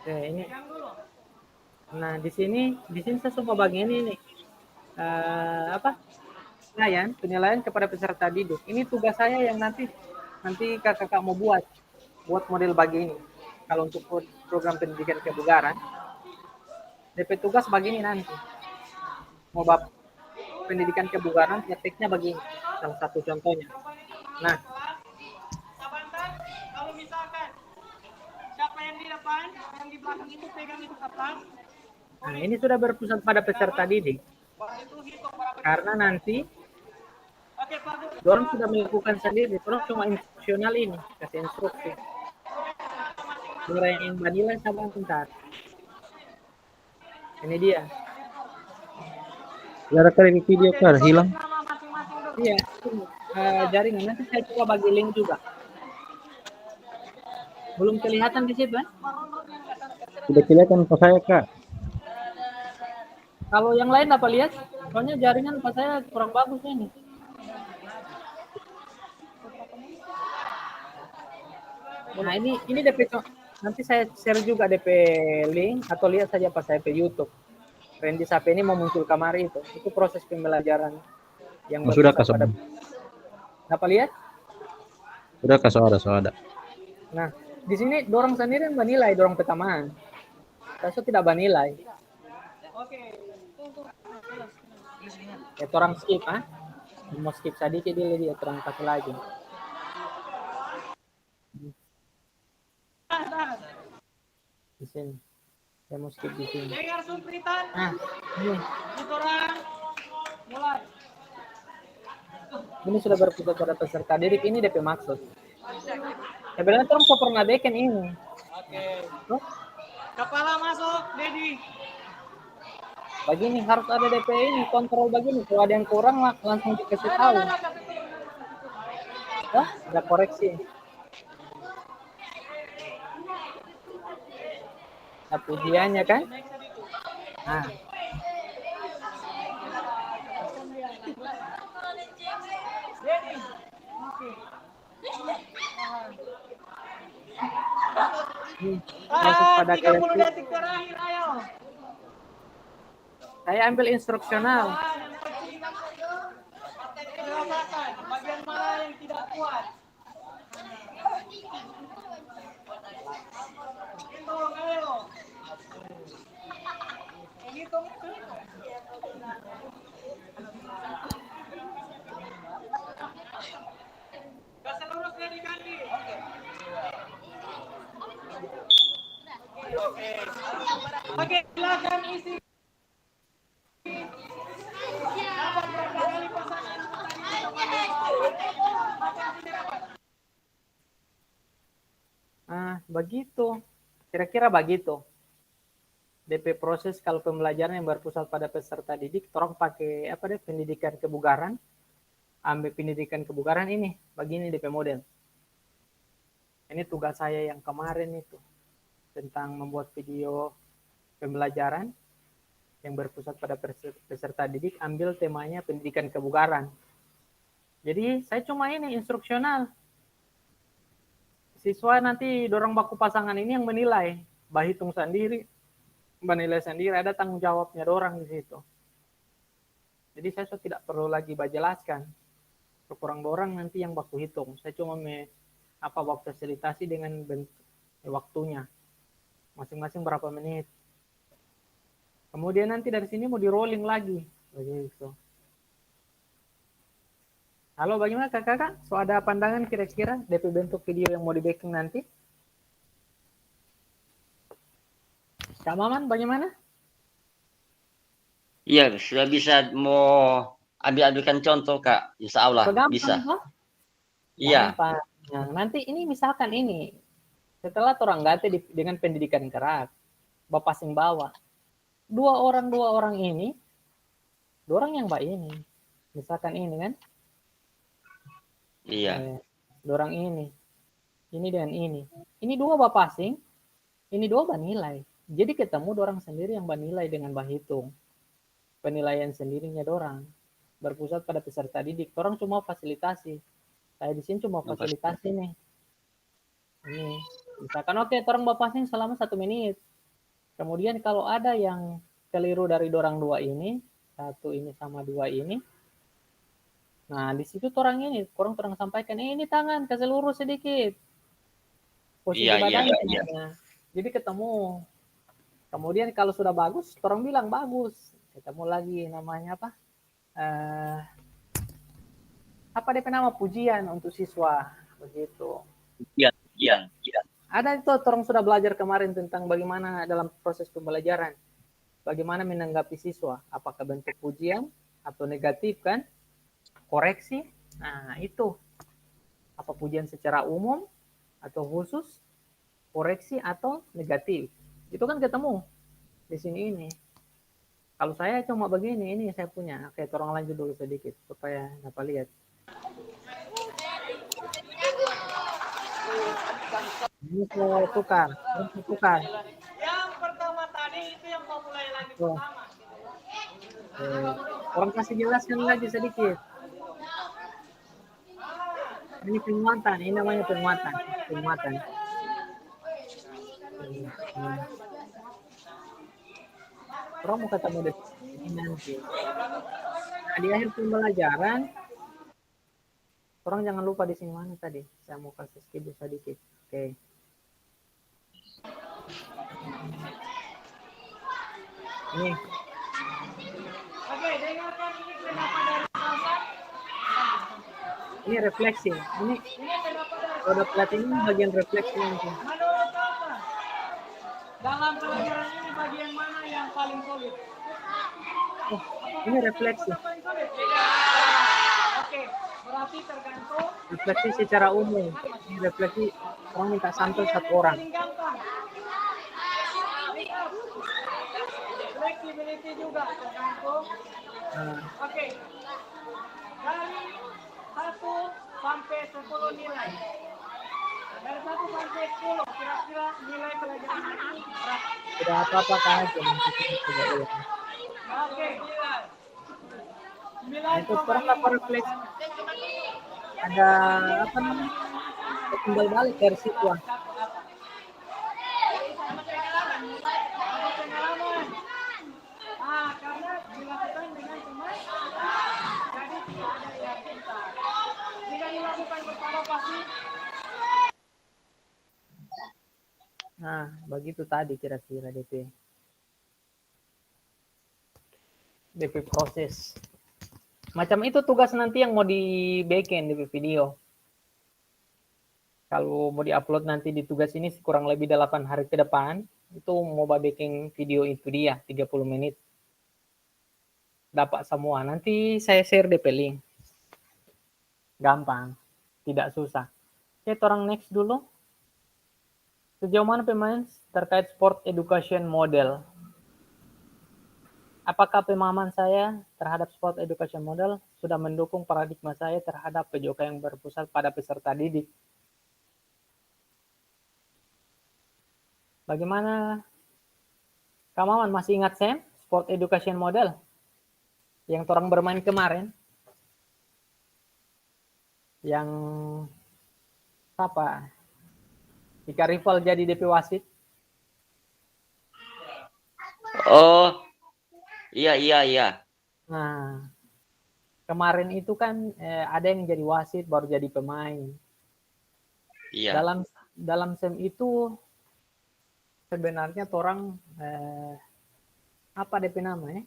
Ini. Nah, di sini saya coba bagian ini nih. penilaian kepada peserta didik. Ini tugas saya yang nanti kakak mau buat model bagi ini. Kalau untuk program pendidikan kebugaran, DP tugas begini nanti. Mau bab pendidikan kebugaran, prakteknya begini. Salah satu contohnya. Nah, Kalau misalkan siapa yang di depan, yang di belakang itu pegang itu kapas. nah ini sudah berpusat pada peserta didik. Karena nanti orang sudah melakukan sendiri, orang cuma instruksional ini, kasih instruksi. Orang yang banilai sama bentar. Ini dia. Ya kali video kan hilang. Iya, jaringan. Nanti saya coba bagi link juga. Belum kelihatan di situ, kan? Sudah kelihatan pas saya Kak. Kalau yang lain apa lihat? Soalnya jaringan pas saya kurang bagus ini. Nah ini DP, nanti saya share juga DP link atau lihat saja pas saya ke YouTube. Randy Sape ini mau muncul kamari itu proses pembelajaran yang sudah berpusat pada. Dapat lihat? Sudah ada. Nah di sini dorang sendiri yang menilai dorang pertamaan. Saya tidak menilai. Ya orang skip mau skip sedikit dia orang kasih lagi. Di sini saya mau skip di sini. Dengar sumpritan. Nah ini Mulai. ini sudah berpusat pada peserta didik. Ini DP maksud. Sebenarnya orang so pernah bikin ini. Oke. Kepala masuk, Dedi. Begini harus ada DP ini kontrol begini. Kalau ada yang kurang langsung dikasih tahu. Ada koreksi. Nah, pujiannya kan? Nah. Masuk pada 30 detik terakhir, ayo. Saya ambil instruksional. Bagian mana yang tidak kuat? Hitung, ayo. Hitung. Kasih lurus dari kaki. Oke, silakan isi. Begitu. Kira-kira begitu. DP proses kalau pembelajaran yang berpusat pada peserta didik, orang pakai pendidikan kebugaran. Ambil pendidikan kebugaran ini, begini DP model. Ini tugas saya yang kemarin itu tentang membuat video pembelajaran yang berpusat pada peserta didik, ambil temanya pendidikan kebugaran. Jadi saya cuma ini instruksional. Siswa nanti dorong baku pasangan ini yang menilai, hitung sendiri, menilai sendiri, ada tanggung jawabnya dorang di situ. Jadi saya tidak perlu lagi jelaskan. Kurang dorang nanti yang baku hitung. Saya cuma fasilitasi dengan waktunya. Masing-masing berapa menit. Kemudian nanti dari sini mau di rolling lagi. Begitu. Halo, bagaimana kakak? So ada pandangan kira-kira DP bentuk video yang mau di-backing nanti? Kak Maman, bagaimana? Iya, sudah bisa mau ambilkan contoh Kak, insya Allah bisa. Iya. Nah, nanti ini misalkan ini, setelah orang gate dengan pendidikan keras, bapak sing bawa, dua orang ini, dua orang yang ini, misalkan ini kan? Iya. Dua orang ini dengan ini dua bapak sing, ini dua banilai. Jadi ketemu dorang sendiri yang banilai dengan hitung. Penilaian sendirinya dorang berpusat pada peserta didik. Orang cuma fasilitasi. Saya di sini cuma fasilitasi nih. Ini misalkan orang bapak sing selama 1 menit. Kemudian kalau ada yang keliru dari dorang dua ini, satu ini sama dua ini, Nah, di situ orang sampaikan, ini tangan kasih lurus sedikit. Posisi Iya, iya, badannya. iya. Jadi ketemu. Kemudian kalau sudah bagus, orang bilang bagus. Ketemu lagi namanya apa? Apa DP nama pujian untuk siswa begitu. Iya, iya, iya. Ada itu orang sudah belajar kemarin tentang bagaimana dalam proses pembelajaran, bagaimana menanggapi siswa, apakah bentuk pujian atau negatif kan, koreksi. Nah itu apa pujian secara umum atau khusus, koreksi atau negatif. Itu kan ketemu di sini ini. Kalau saya cuma begini, ini saya punya. Oke, orang lanjut dulu sedikit supaya dapat lihat. Ini saya tukar. Yang pertama tadi itu yang mau mulai lagi Oh. pertama. Orang kasih jelaskan lagi sedikit. Ini penguatan, ini namanya penguatan. Orang mau ketemu ini nanti. Nah, di akhir pembelajaran, orang jangan lupa di sini mana tadi. Saya mau kasih skip sedikit. Oke. Ini. Oke, dengarkan ini kenapa dari pasar. Ini refleksi. Ini Kenapa dari roda plat ini bagian refleksi nanti. menurut apa? Dalam pelajaran ini bagian mana yang paling sulit? Oh, ini refleksi. Yang paling sulit? Oke, berarti tergantung Refleksi secara umum. Ini refleksi orang minta sampel satu orang. paling gampang. Flexibility juga tergantung. Nah, Oke. Dari 1 sampai 10 nilai. Dari 1 sampai 10 kira-kira nilai pelajaran ini berapa? tidak apa-apa kan aja. Oke. Nah, itu orang dapat refleksi. Ada apa namanya? Timbal balik dari siswa. Pengalaman. Karena dilakukan dengan teman, jadi tidak ada yang pintar. Jika dilakukan bersama pasti Nah, begitu tadi kira-kira DP proses. Macam itu tugas nanti yang mau dibikin DP video. Kalau mau diupload nanti di tugas ini kurang lebih 8 hari ke depan, itu mau bikin video itu dia 30 menit. Dapat semua. Nanti saya share DP link. Gampang, tidak susah. Oke, orang next dulu. Sejauh mana pemain terkait sport education model? Apakah pemahaman saya terhadap sport education model sudah mendukung paradigma saya terhadap PJOK yang berpusat pada peserta didik? Bagaimana? Kak Maman masih ingat Sam, sport education model yang orang bermain kemarin? Yang apa? Jika rival jadi DP wasit? Oh, iya. Nah, kemarin itu kan ada yang jadi wasit baru jadi pemain. Iya. Dalam SEM itu sebenarnya orang apa DP nama ya?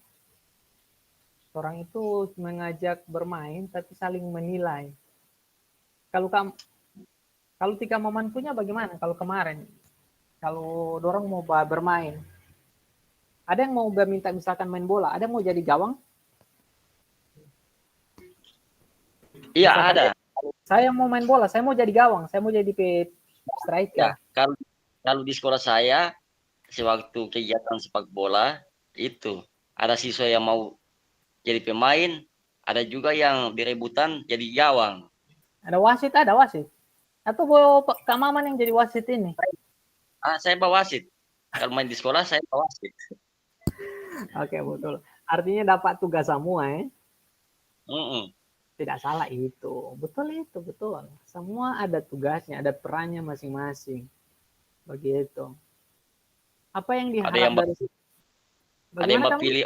Orang itu mengajak bermain tapi saling menilai. Kalau Tika Maman punya bagaimana? Kalau kemarin, kalau dorong mau bermain, ada yang mau minta misalkan main bola, ada yang mau jadi gawang? Iya, Misalkan ada. Saya mau main bola, saya mau jadi gawang, saya mau jadi striker. Ya, kalau di sekolah saya, sewaktu kegiatan sepak bola, itu ada siswa yang mau jadi pemain, ada juga yang direbutan jadi gawang. Ada wasit. Atau bawa Kak Maman yang jadi wasit ini? Saya bawa wasit. Kalau main di sekolah, saya bawa wasit. Oke, betul. Artinya dapat tugas semua ya? Tidak salah itu. Betul. Semua ada tugasnya, ada perannya masing-masing. Begitu. Apa yang diharap dari situ? Ada yang pilih,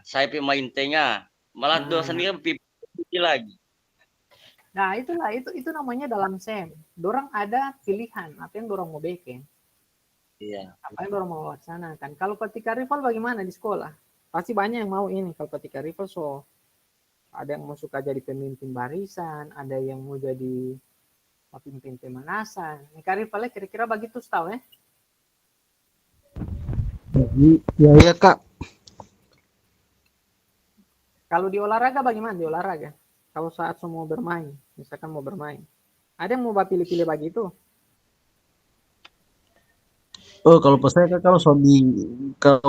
saya pemain tengah. Malah dua sendiri ikuti lagi. Nah, itulah itu namanya dalam SEM. Dorang ada pilihan apa yang dorang mau bikin, Iya. apa yang dorang mau laksanakan. Kalau ketika rival bagaimana di sekolah? Pasti banyak yang mau ini. Kalau ketika rival so ada yang mau suka jadi pemimpin barisan, ada yang mau jadi pemimpin pemanasan. Nika rivalnya kira-kira begitu tahu ya? Ya, ya Kak. Kalau di olahraga bagaimana di olahraga? Kalau saat semua bermain, misalkan mau bermain, ada yang mau pilih-pilih begitu? Oh, kalau pas saya Kak, kalau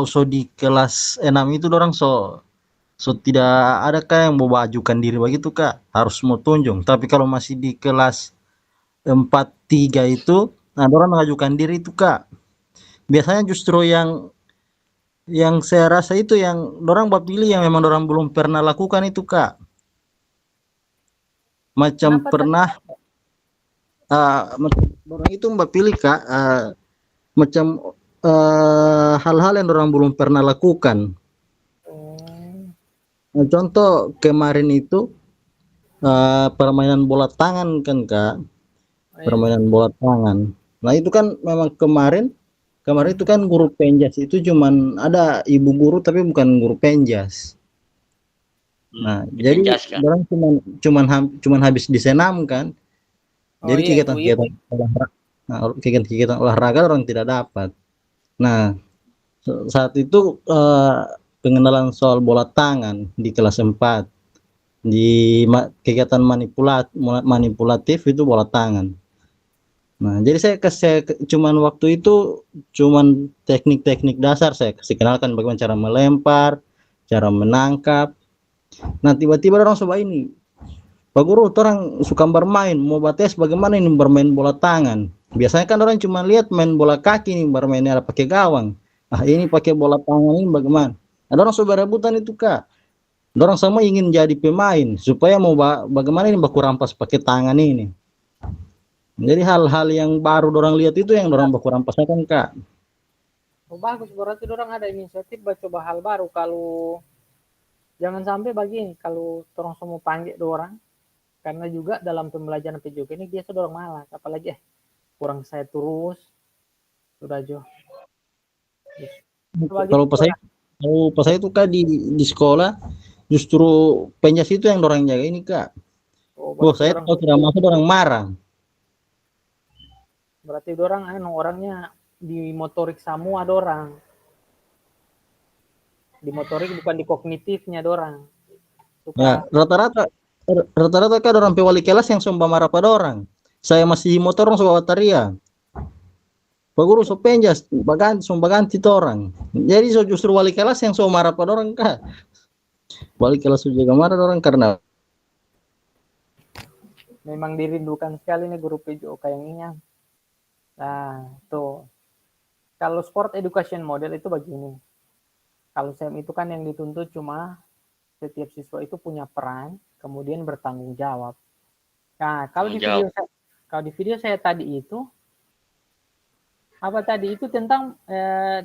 so di kelas 6 itu orang so tidak ada Kak yang mau ajukan diri begitu Kak, harus mau tunjung. Tapi kalau masih di kelas 4 3 itu, nah orang mengajukan diri itu Kak. Biasanya justru yang saya rasa itu yang orang pilih yang memang orang belum pernah lakukan itu Kak. Macam Kenapa pernah orang itu pilih Kak, macam hal-hal yang orang belum pernah lakukan. Nah, contoh kemarin itu permainan bola tangan kan Kak, permainan bola tangan. Nah itu kan memang kemarin itu kan guru penjas itu cuman ada ibu guru tapi bukan guru penjas. Nah jadi Penjas, Kak. orang cuman habis disenam kan. Oh Jadi iya, ibu-ibu. kegiatan olahraga orang tidak dapat. Nah saat itu pengenalan soal bola tangan di kelas 4 di kegiatan manipulatif itu bola tangan. Nah, jadi cuman waktu itu cuman teknik-teknik dasar saya kasih kenalkan bagaimana cara melempar, cara menangkap. Nah, tiba-tiba orang coba ini. Pak Guru, orang suka bermain, mau batas bagaimana ini bermain bola tangan. Biasanya kan orang cuma lihat main bola kaki nih, bermainnya pakai gawang. Ah, ini pakai bola tangan ini bagaimana? Ada orang coba rebutan itu, Kak. Orang sama ingin jadi pemain supaya mau bagaimana ini baku rampas pakai tangan ini. Jadi hal-hal yang baru orang lihat itu yang orang baku rampasnya kan Kak. Oh, bagus, berarti orang ada inisiatif coba hal baru. Kalau jangan sampai begini, kalau orang semua panggil orang, karena juga dalam pembelajaran PJOK ini biasa orang malas, apalagi kurang saya terus sudah jauh. Kalau pas saya itu Kak di sekolah justru penjas itu yang orang jaga ini Kak. Oh, saya tahu tidak masuk orang marah. Berarti orang orangnya di motorik semua dorang. Di motorik bukan di kognitifnya dorang. Ya, rata-rata kan orang wali kelas yang sumpah marah pada orang. Saya masih motor orang suka bataria. Pak Guru so penjas, ganti orang. Jadi justru wali kelas yang so marah pada orang Kak. Wali kelas juga marah orang karena memang dirindukan sekali nih guru PJOK yang ini. Nah, tuh. Kalau sport education model itu begini. Kalau SEM itu kan yang dituntut cuma setiap siswa itu punya peran, kemudian bertanggung jawab. Nah, kalau di video saya tadi itu, apa tadi itu tentang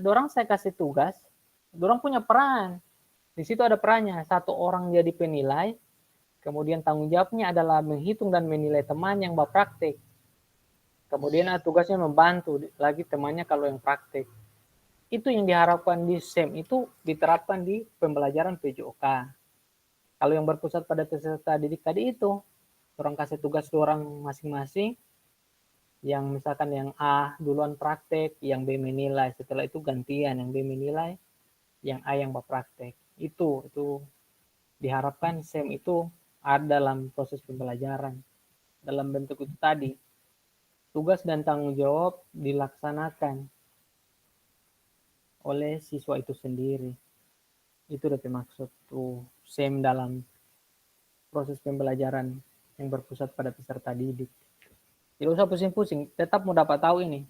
dorang saya kasih tugas, dorang punya peran. Di situ ada perannya, satu orang jadi penilai, kemudian tanggung jawabnya adalah menghitung dan menilai teman yang berpraktik. Kemudian tugasnya membantu lagi temannya kalau yang praktik. Itu yang diharapkan di SEM itu diterapkan di pembelajaran PJOK. Kalau yang berpusat pada peserta didik tadi itu, orang kasih tugas orang masing-masing, yang misalkan yang A duluan praktek, yang B menilai, setelah itu gantian, yang B menilai, yang A yang berpraktek. Itu diharapkan SEM itu ada dalam proses pembelajaran. Dalam bentuk itu tadi. Tugas dan tanggung jawab dilaksanakan oleh siswa itu sendiri. Itu udah maksud tuh SEM dalam proses pembelajaran yang berpusat pada peserta didik. Tidak usah pusing-pusing, tetap mau dapat tahu ini.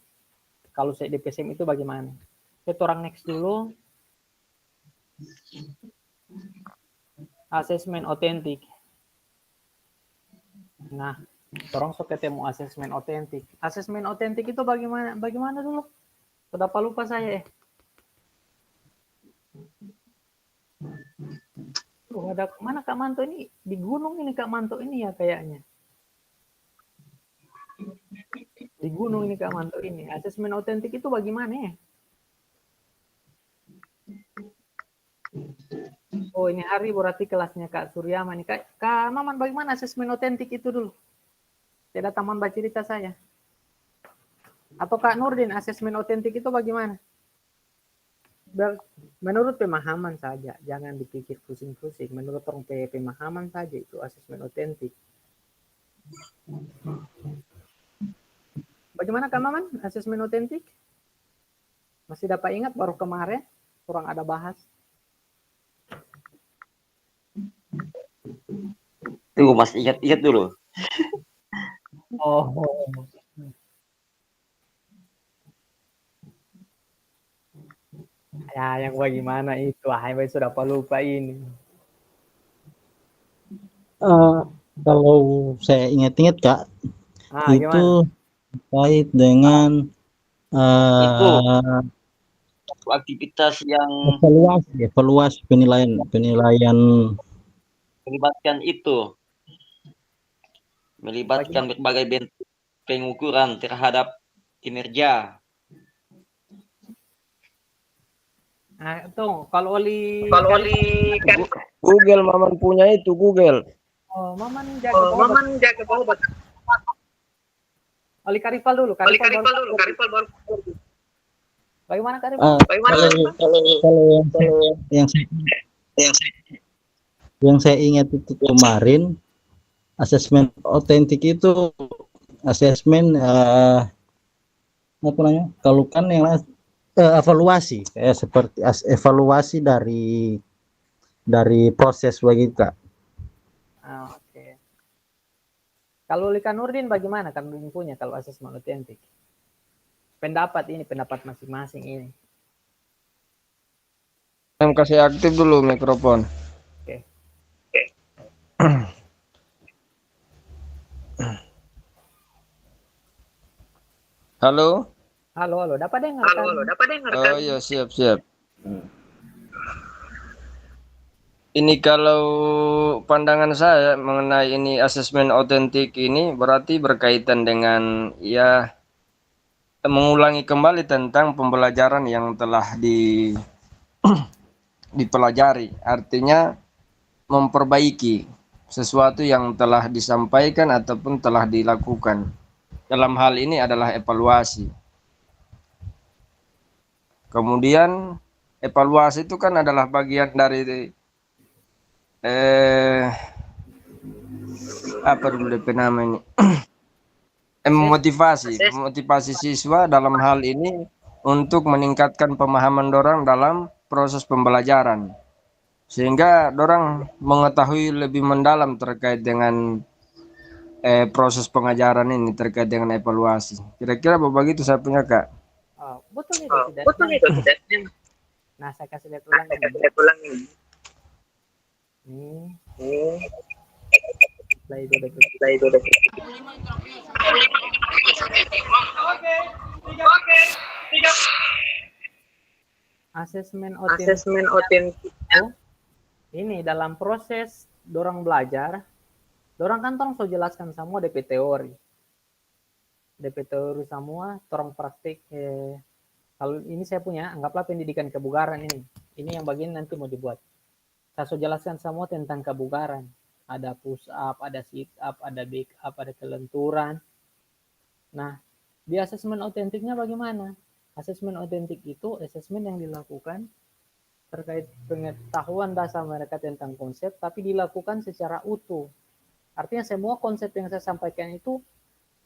Kalau saya di PSM itu bagaimana? Kita orang next dulu. Asesmen otentik. Nah, orang so ketemu asesmen otentik. Asesmen otentik itu bagaimana? Bagaimana dulu? Sudah lupa saya. ada mana Kak Manto ini? Di gunung ini Kak Manto ini ya kayaknya. Di gunung ini Kak Manto ini. Asesmen otentik itu bagaimana ya? Oh ini hari berarti kelasnya Kak Suryama nih. Kak Maman bagaimana asesmen otentik itu dulu? Tidak taman baca cerita saya. Atau Kak Nurdin asesmen otentik itu bagaimana? Menurut pemahaman saja, jangan dipikir pusing-pusing. Menurut orang pemahaman saja itu asesmen otentik. Bagaimana Kak Maman asesmen otentik? Masih dapat ingat baru kemarin kurang ada bahas. Tunggu Mas, ingat dulu. Oh. Ya, yang bagaimana itu? Sudah lupa ini. Kalau saya ingat-ingat Kak, itu gimana? terkait dengan Itu aktivitas yang evaluasi penilaian melibatkan berbagai bentuk pengukuran terhadap kinerja. Nah, tuh kalau Oli Google Maman punya itu Google. Oh, Maman jaga bawa. Oli Karipal dulu, Karipal baru. Bagaimana Karipal? Kalau yang saya ingat itu kemarin asesmen otentik itu asesmen apa namanya? Kalau kan yang evaluasi kayak seperti evaluasi dari proses begitu Kak. Oke. Kalau Lika Nurdin bagaimana kan Nurdin punya kalau asesmen otentik? Pendapat masing-masing ini. Yang kasih aktif dulu mikrofon. Oke. Halo? Halo, dapat dengar? Oh iya, siap. Ini kalau pandangan saya mengenai ini asesmen otentik ini berarti berkaitan dengan ya mengulangi kembali tentang pembelajaran yang telah dipelajari. Artinya memperbaiki sesuatu yang telah disampaikan ataupun telah dilakukan. Dalam hal ini adalah evaluasi. Kemudian evaluasi itu kan adalah bagian dari apa dulu DP nama ini memotivasi siswa dalam hal ini untuk meningkatkan pemahaman dorang dalam proses pembelajaran sehingga dorang mengetahui lebih mendalam terkait dengan proses pengajaran ini terkait dengan evaluasi. Kira-kira begitu saya punya Kak. Betul itu tidak. Nah, saya kasih lihat ulang ini. Play dulu. Oke. Asesmen otentik. Ini dalam proses dorang belajar, dorang kan tolong jelaskan semua DP teori semua, torong praktik. Kalau ini saya punya, anggaplah pendidikan kebugaran ini. Ini yang bagian nanti mau dibuat. Saya jelaskan semua tentang kebugaran. Ada push up, ada sit up, ada back up, ada kelenturan. Nah, di asesmen otentiknya bagaimana? Asesmen otentik itu asesmen yang dilakukan terkait pengetahuan dasar mereka tentang konsep, tapi dilakukan secara utuh. Artinya semua konsep yang saya sampaikan itu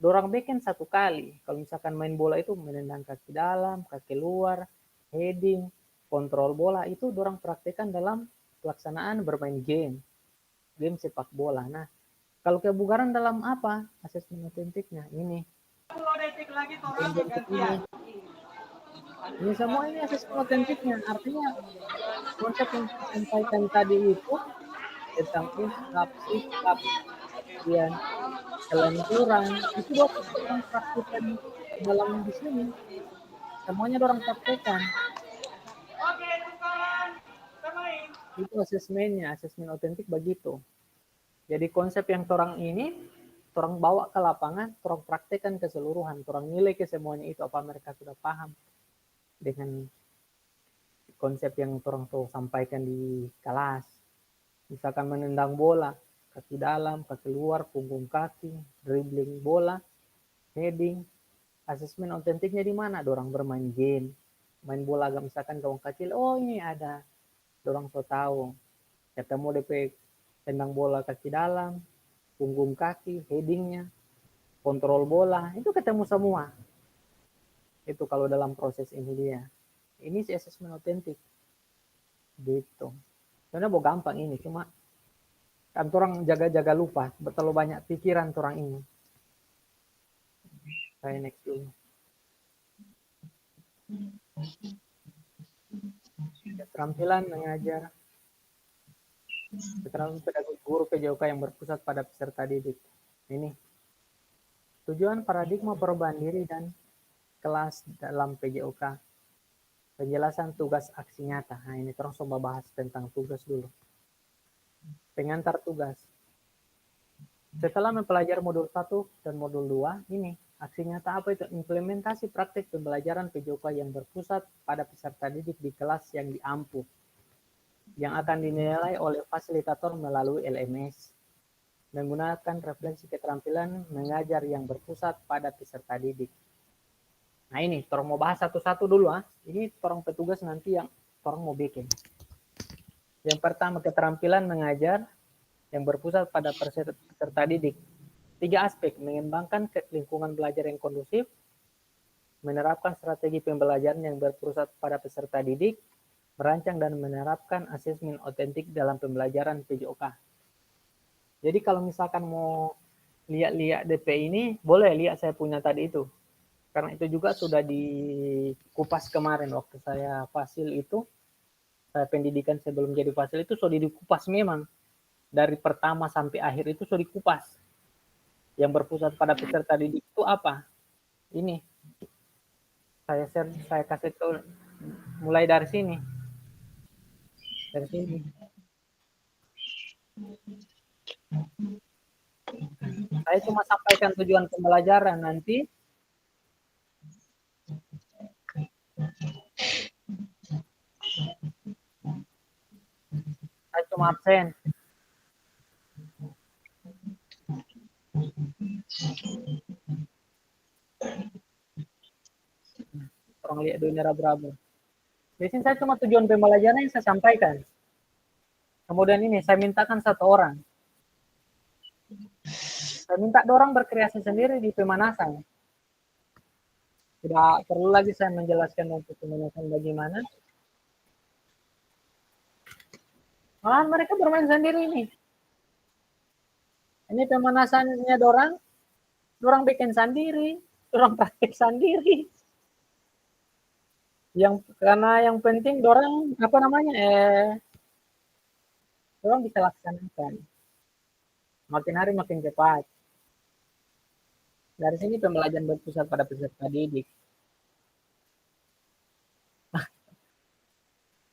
dorang bikin satu kali. Kalau misalkan main bola itu menendang kaki dalam, kaki luar, heading, kontrol bola itu dorang praktekkan dalam pelaksanaan bermain game sepak bola. Nah, kalau kebugaran dalam apa? Asesmen otentiknya ini. 10 detik lagi orang bergantian. Ini semua ini asesmen otentiknya. Artinya konsep yang saya sampaikan tadi itu tentang sit up, kemudian kelenturan itu orang praktikan dalam di sini. Semuanya orang praktekan. Oke, tukaran. Bermain. Itu asesmennya, asesmen otentik begitu. Jadi konsep yang orang ini, orang bawa ke lapangan, orang praktekkan keseluruhan, orang nilai ke semuanya itu apa mereka sudah paham dengan konsep yang orang tuh sampaikan di kelas. Misalkan menendang bola, kaki dalam, kaki luar, punggung kaki, dribbling bola, heading. Asesmen otentiknya di mana? Dorang bermain game, main bola agak misalkan gawang kecil, oh ini ada, dorang so tahu. Ketemu DP tendang bola kaki dalam, punggung kaki, headingnya, kontrol bola, itu ketemu semua. Itu kalau dalam proses ini dia. Ini si asesmen otentik. Gitu. Sebenarnya mau gampang ini, cuma kan orang jaga-jaga lupa, terlalu banyak pikiran orang ini. Saya next dulu. Keterampilan mengajar. Keterampilan pedagog guru PJOK yang berpusat pada peserta didik. Ini tujuan paradigma perubahan diri dan kelas dalam PJOK. Penjelasan tugas aksi nyata. Nah ini terus coba bahas tentang tugas dulu. Pengantar tugas. Setelah mempelajari modul 1 dan modul 2, ini aksi nyata apa itu? Implementasi praktik pembelajaran PJOK yang berpusat pada peserta didik di kelas yang diampu, yang akan dinilai oleh fasilitator melalui LMS, menggunakan refleksi keterampilan mengajar yang berpusat pada peserta didik. Nah ini, orang mau bahas satu-satu dulu. Ini orang petugas nanti yang orang mau bikin. Yang pertama, keterampilan mengajar yang berpusat pada peserta didik. 3 aspek, mengembangkan lingkungan belajar yang kondusif, menerapkan strategi pembelajaran yang berpusat pada peserta didik, merancang dan menerapkan asesmen otentik dalam pembelajaran PJOK. Jadi kalau misalkan mau lihat-lihat DP ini, boleh lihat saya punya tadi itu. Karena itu juga sudah dikupas kemarin waktu saya fasil itu, saya pendidikan sebelum jadi fasil itu sudah dikupas memang. Dari pertama sampai akhir itu sudah dikupas. Yang berpusat pada peserta didik itu apa? Ini. Saya kasih tahu mulai dari sini. Dari sini. Saya cuma sampaikan tujuan pembelajaran nanti. Saya cuma absen. Orang lihat dunia raba-raba. Di sini saya cuma tujuan pembelajaran yang saya sampaikan. Kemudian ini saya mintakan 1 orang. Saya minta 2 orang berkreasi sendiri di pemanasan. Tidak perlu lagi saya menjelaskan untuk pemanasan bagaimana. Malahan mereka bermain sendiri ini. Ini pemanasannya dorang bikin sendiri, dorang praktek sendiri. Karena yang penting dorang dorang bisa laksanakan. Makin hari makin cepat. Dari sini pembelajaran berpusat pada peserta didik.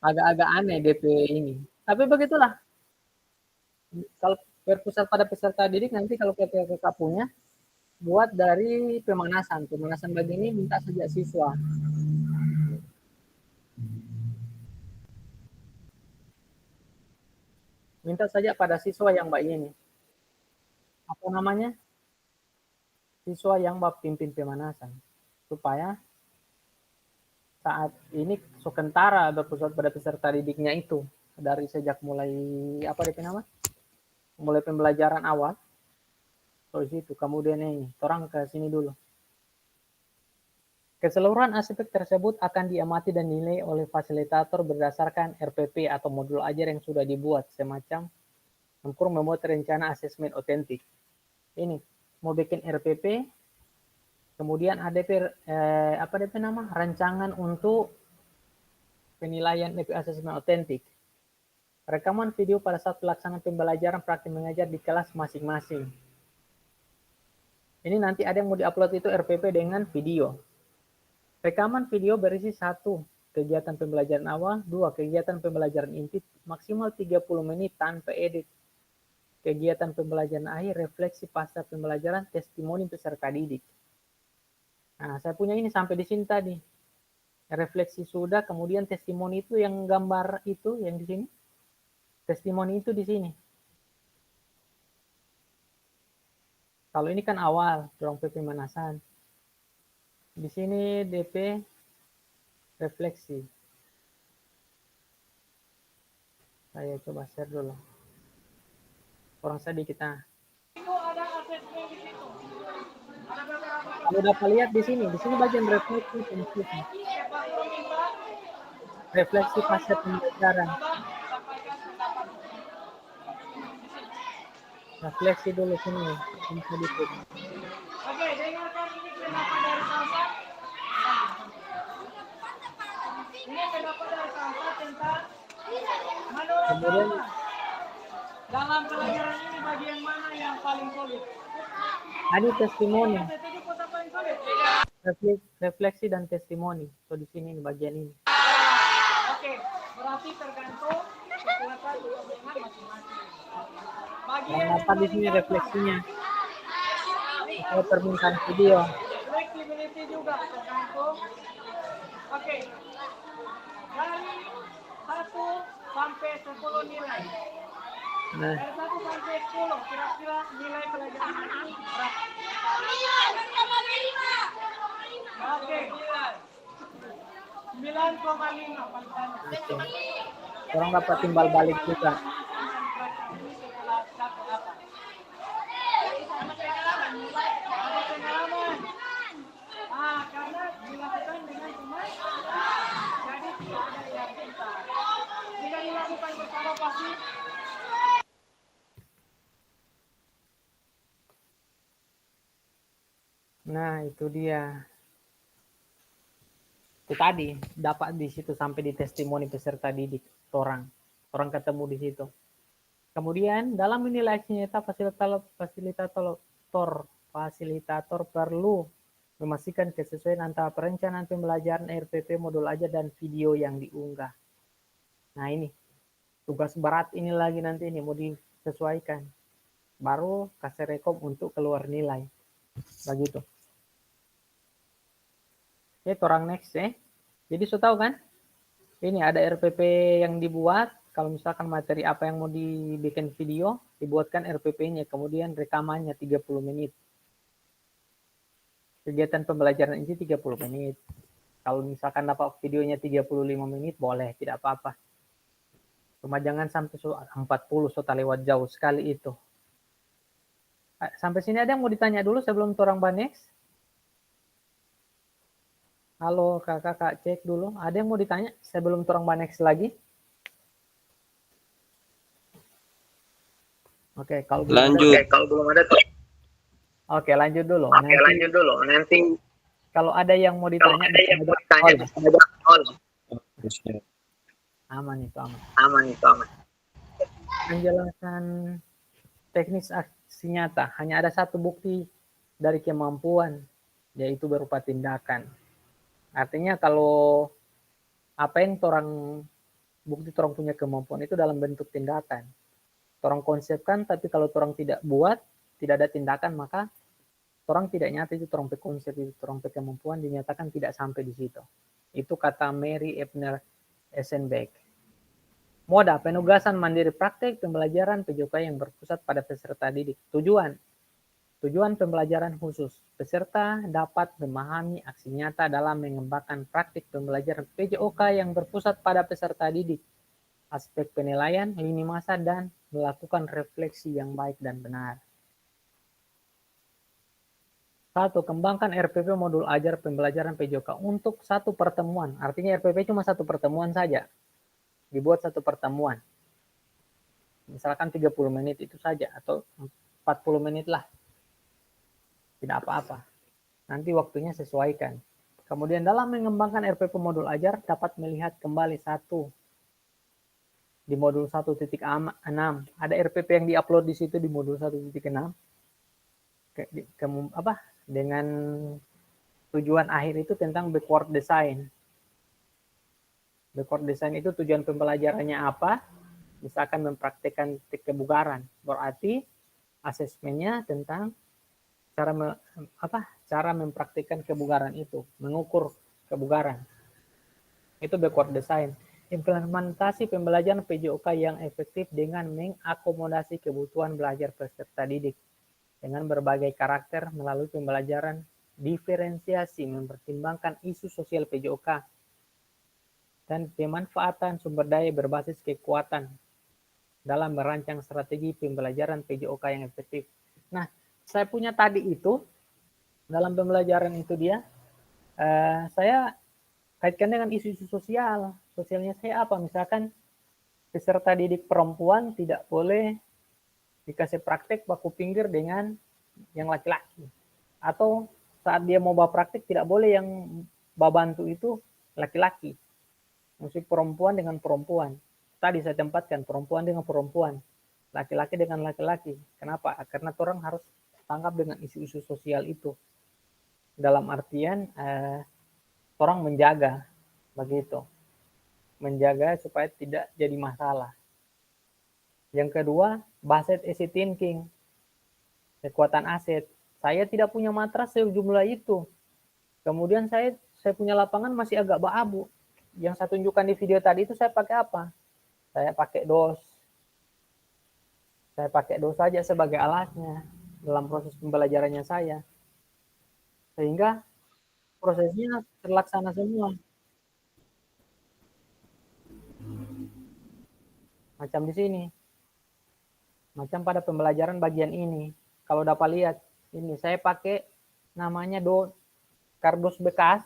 Agak-agak aneh DP ini. Tapi begitulah. Kalau berpusat pada peserta didik, nanti kalau PPK punya, buat dari pemanasan. Pemanasan begini minta sejak siswa. Minta saja pada siswa yang baik ini. Apa namanya? Siswa yang bab pimpin pemanasan. Supaya saat ini sokentara berpusat pada peserta didiknya itu. Dari sejak mulai, mulai pembelajaran awal. Terus itu, kemudian ini, orang ke sini dulu. Keseluruhan aspek tersebut akan diamati dan dinilai oleh fasilitator berdasarkan RPP atau modul ajar yang sudah dibuat, semacam membuat rencana asesmen otentik. Ini, mau bikin RPP, kemudian ada rancangan untuk penilaian asesmen otentik. Rekaman video pada saat pelaksanaan pembelajaran praktik mengajar di kelas masing-masing. Ini nanti ada yang mau diupload itu RPP dengan video. Rekaman video berisi 1 kegiatan pembelajaran awal. 2. Kegiatan pembelajaran inti maksimal 30 menit tanpa edit. Kegiatan pembelajaran akhir, refleksi pasca pembelajaran, testimoni peserta didik. Nah, saya punya ini sampai di sini tadi. Refleksi sudah, kemudian testimoni itu yang gambar itu yang di sini. Testimoni itu di sini. Kalau ini kan awal, dorong PP pemanasan. Di sini DP refleksi. Saya coba share dulu. Kurang sedikit nah. Itu ada asesmen di situ. Ada beberapa Kalau dapat lihat di sini bagian refleksi penelitian. Refleksi pasca pembelajaran. Refleksi dulu sini. Ini sedikit. Oke, dengarkan ini pendapat dari Salsa. Ini pendapat dari Salsa tentang menurut Kemudian Salsa, dalam pelajaran ini bagian mana yang paling sulit? ada testimoni, Setuju kota paling sulit? refleksi dan testimoni. So di sini ini bagian ini. Oke, berarti tergantung kekuatan kepentingan masing-masing. Bagian Yang yang dapat di sini refleksinya. Saya permintaan video. flexibility juga tergantung. Oke, dari 1 sampai 10 nilai. Nah, Dari 1 sampai 10, kira-kira nilai pelajaran ini berapa? Oke, 9,5 paling banyak. oke. Orang dapat timbal balik juga. Setelah satu apa? Ada pengalaman. Karena dilakukan dengan teman, jadi tidak ada yang pintar. Jika dilakukan bersama pasti Nah, itu dia. Itu tadi dapat di situ sampai di testimoni peserta didik orang ketemu di situ. Kemudian dalam menilai aksi nyata fasilitator perlu memastikan kesesuaian antara perencanaan pembelajaran RPP modul ajar dan video yang diunggah. Nah ini tugas berat ini lagi nanti ini mau disesuaikan. Baru kasih rekom untuk keluar nilai. Begitu. Oke, orang next ya. Jadi sudah tahu kan? Ini ada RPP yang dibuat. Kalau misalkan materi apa yang mau dibikin video, dibuatkan RPP-nya, kemudian rekamannya 30 menit. Kegiatan pembelajaran ini 30 menit. Kalau misalkan dapat videonya 35 menit, boleh, tidak apa-apa. Cuma jangan sampai 40, sudah lewat jauh sekali itu. Sampai sini ada yang mau ditanya dulu sebelum orang next? Halo kakak, cek dulu. Ada yang mau ditanya sebelum orang next lagi? Oke, kalau belum ada. Oke, lanjut dulu. Nanti kalau ada yang mau ditanya, aman itu aman. Penjelasan teknis aksi nyata hanya ada satu bukti dari kemampuan, yaitu berupa tindakan. Artinya kalau apa yang bukti orang punya kemampuan itu dalam bentuk tindakan. Orang konsepkan, tapi kalau orang tidak buat, tidak ada tindakan, maka orang tidak nyata itu orang konsep itu orang kemampuan dinyatakan tidak sampai di situ. Itu kata Mary Ebner Eisenbeck. Moda penugasan mandiri praktek pembelajaran PJOK yang berpusat pada peserta didik. Tujuan pembelajaran khusus. Peserta dapat memahami aksi nyata dalam mengembangkan praktik pembelajaran PJOK yang berpusat pada peserta didik. Aspek penilaian, lini masa, dan melakukan refleksi yang baik dan benar. 1. Kembangkan RPP modul ajar pembelajaran PJOK untuk satu pertemuan. Artinya RPP cuma satu pertemuan saja. Dibuat satu pertemuan. Misalkan 30 menit itu saja atau 40 menit lah. Tidak apa-apa. Nanti waktunya sesuaikan. Kemudian dalam mengembangkan RPP modul ajar dapat melihat kembali di modul 1.6 ada RPP yang diupload di situ di modul 1.6 dengan tujuan akhir itu tentang backward design. Backward design itu tujuan pembelajarannya apa? Misalkan mempraktikkan kebugaran, berarti asesmennya tentang cara mempraktikkan kebugaran itu, mengukur kebugaran. Itu backward design. Implementasi pembelajaran PJOK yang efektif dengan mengakomodasi kebutuhan belajar peserta didik dengan berbagai karakter melalui pembelajaran diferensiasi, mempertimbangkan isu sosial PJOK dan pemanfaatan sumber daya berbasis kekuatan dalam merancang strategi pembelajaran PJOK yang efektif. Nah, saya punya tadi itu dalam pembelajaran itu dia, saya kaitkan dengan isu-isu sosial. Sosialnya saya apa? Misalkan peserta didik perempuan tidak boleh dikasih praktek baku pinggir dengan yang laki-laki. Atau saat dia mau bawa praktek tidak boleh yang bantu itu laki-laki. Musik perempuan dengan perempuan. Tadi saya tempatkan perempuan dengan perempuan, laki-laki dengan laki-laki. Kenapa? Karena orang harus tangkap dengan isu-isu sosial itu. Dalam artian orang menjaga begitu. Menjaga supaya tidak jadi masalah. Yang kedua, based asset thinking. Kekuatan aset. Saya tidak punya matras sejumlah itu. Kemudian saya punya lapangan masih agak abu. Yang saya tunjukkan di video tadi itu saya pakai apa? Saya pakai DOS. Saya pakai DOS saja sebagai alatnya dalam proses pembelajarannya saya. Sehingga prosesnya terlaksana semua. Macam di sini. Macam pada pembelajaran bagian ini. Kalau dapat lihat, ini saya pakai namanya kardus bekas.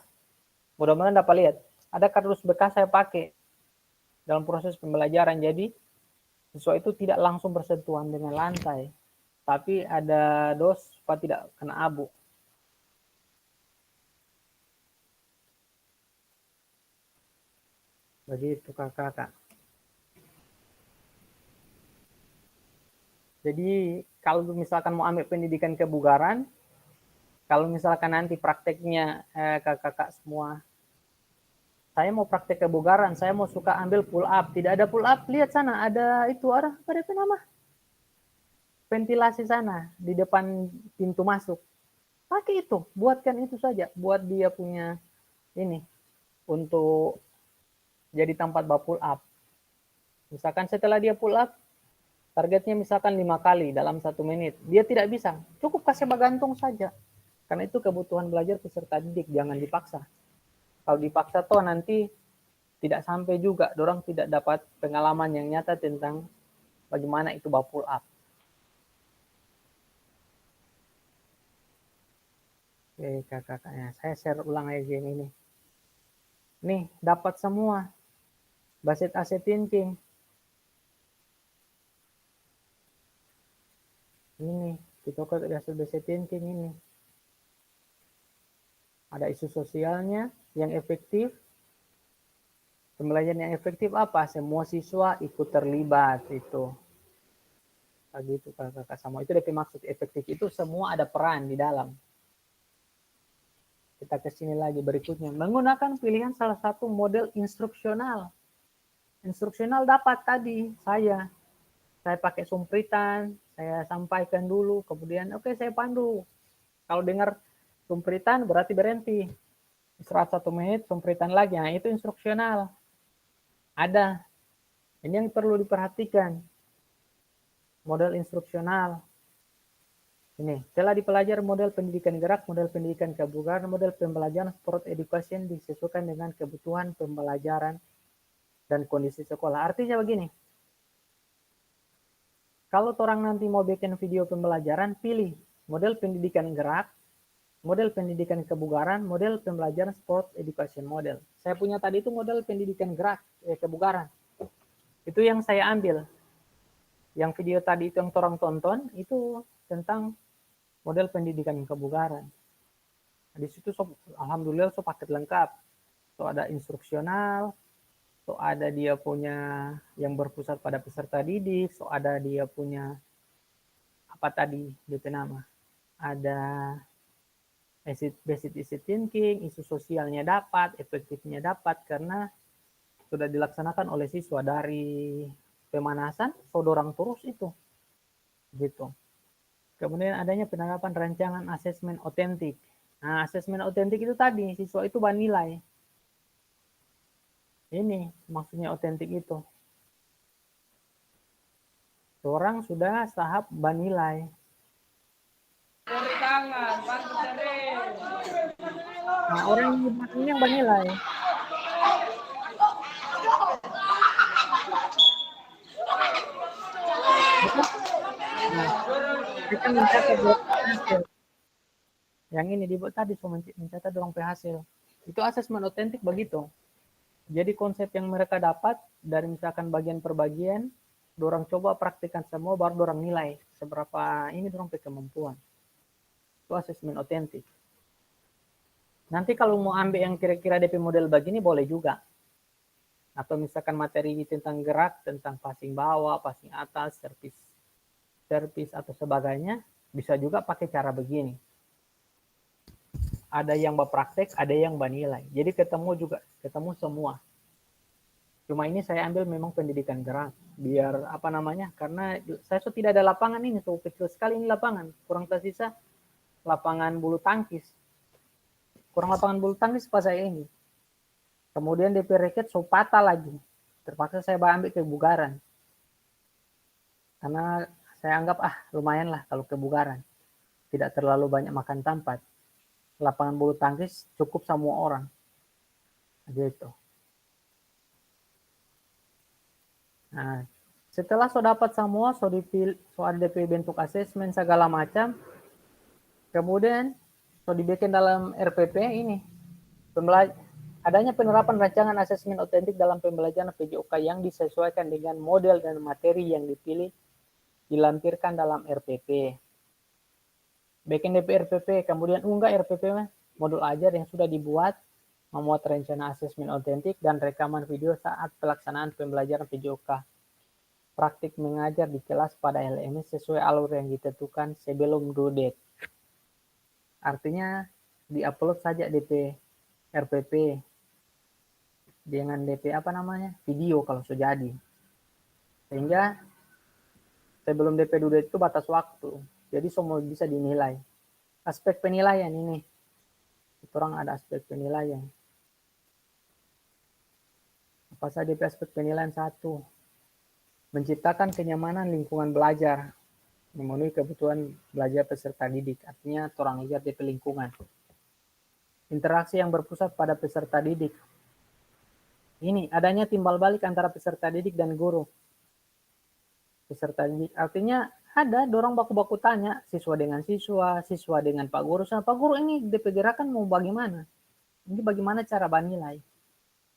Mudah-mudahan dapat lihat. Ada kardus bekas saya pakai dalam proses pembelajaran. Jadi siswa itu tidak langsung bersentuhan dengan lantai. Tapi ada DOS supaya tidak kena abu. Begitu kakak-kakak. Jadi kalau misalkan mau ambil pendidikan kebugaran, kalau misalkan nanti prakteknya kakak-kakak semua, saya mau praktek kebugaran, saya mau suka ambil pull up, tidak ada pull up, lihat sana ada itu apa nama? Ventilasi sana di depan pintu masuk. Pakai itu, buatkan itu saja, buat dia punya ini untuk jadi tempat pull up. Misalkan setelah dia pull up, targetnya misalkan 5 kali dalam 1 menit. Dia tidak bisa, cukup kasih bagantung saja. Karena itu kebutuhan belajar peserta didik, jangan dipaksa. Kalau dipaksa toh nanti tidak sampai juga, dorang tidak dapat pengalaman yang nyata tentang bagaimana itu pull up. Oke kakak-kakaknya, saya share ulang lagi yang ini. Nih, dapat semua. Based asset thinking. Ini, kita ke based thinking ini. Ada isu sosialnya yang efektif. Pembelajaran yang efektif apa? Semua siswa ikut terlibat itu. Begitu kakak-kakak sama. Itu DP maksud efektif itu semua ada peran di dalam. Kita ke sini lagi berikutnya. Menggunakan pilihan salah satu model instruksional. Instruksional dapat tadi saya pakai sumpritan, saya sampaikan dulu, kemudian oke, saya pandu. Kalau dengar sumpritan berarti berhenti. Istirahat 1 menit, sumpritan lagi. Nah, itu instruksional. Ada. Ini yang perlu diperhatikan. Model instruksional. Ini, telah dipelajari model pendidikan gerak, model pendidikan kebugaran, model pembelajaran sport education disesuaikan dengan kebutuhan pembelajaran dan kondisi sekolah. Artinya begini. Kalau orang nanti mau bikin video pembelajaran, pilih model pendidikan gerak, model pendidikan kebugaran, model pembelajaran sport education model. Saya punya tadi itu model pendidikan gerak, kebugaran. Itu yang saya ambil. Yang video tadi itu yang orang tonton, itu tentang model pendidikan kebugaran. Di situ alhamdulillah paket lengkap. So ada instruksional, so ada dia punya yang berpusat pada peserta didik, so ada dia punya apa tadi DP nama. Ada basic thinking, isu sosialnya dapat, efektifnya dapat, karena sudah dilaksanakan oleh siswa dari pemanasan, sodorang terus itu, gitu. Kemudian adanya penerapan rancangan asesmen otentik. Nah, asesmen otentik itu tadi, siswa itu banilai. Ini maksudnya otentik itu. Orang sudah tahap banilai. Beri tangan, bantu cari. Nah, orang yang banilai. Nah, kita mencatat hasil. Yang ini dibuat tadi cuma mencatat doang hasil. Itu asesmen otentik begitu. Jadi konsep yang mereka dapat dari misalkan bagian per bagian, dorang coba praktikkan semua, baru dorang nilai seberapa ini dorang punya kemampuan. Itu asesmen otentik. Nanti kalau mau ambil yang kira-kira DP model begini boleh juga. Atau misalkan materi tentang gerak, tentang passing bawah, passing atas, servis atau sebagainya, bisa juga pakai cara begini. Ada yang berpraktek, ada yang banilai. Jadi ketemu semua. Cuma ini saya ambil memang pendidikan gerak, biar apa namanya? Karena saya sudah tidak ada lapangan ini, tuh kecil sekali ini lapangan, kurang tersisa lapangan bulu tangkis. Kurang lapangan bulu tangkis pas saya ini. Kemudian DP racket so patah lagi. Terpaksa saya ambil kebugaran. Karena saya anggap lumayan lah kalau kebugaran. Tidak terlalu banyak makan tempat. Lapangan bulu tangkis cukup semua orang. Gitu. Nah, setelah dapat semua, ada DP bentuk asesmen segala macam. Kemudian dibikin dalam RPP ini. Adanya penerapan rancangan asesmen otentik dalam pembelajaran PJOK yang disesuaikan dengan model dan materi yang dipilih dilampirkan dalam RPP. Bikin DP RPP, kemudian unggah RPP modul ajar yang sudah dibuat, memuat rencana asesmen otentik dan rekaman video saat pelaksanaan pembelajaran PJOK. Praktik mengajar di kelas pada LMS sesuai alur yang ditentukan sebelum due date. Artinya diupload saja DP RPP dengan DP video kalau sudah jadi. Sehingga sebelum DP due date itu batas waktu. Jadi semua bisa dinilai. Aspek penilaian ini. Orang ada aspek penilaian. Apa saja DP aspek penilaian? 1. Menciptakan kenyamanan lingkungan belajar. Memenuhi kebutuhan belajar peserta didik. Artinya orang lihat DP lingkungan. Interaksi yang berpusat pada peserta didik. Ini adanya timbal balik antara peserta didik dan guru. Peserta didik artinya ada dorong baku-baku tanya siswa dengan siswa dengan Pak Guru. Sama Pak Guru ini DP gerakan mau bagaimana? Ini bagaimana cara banilai?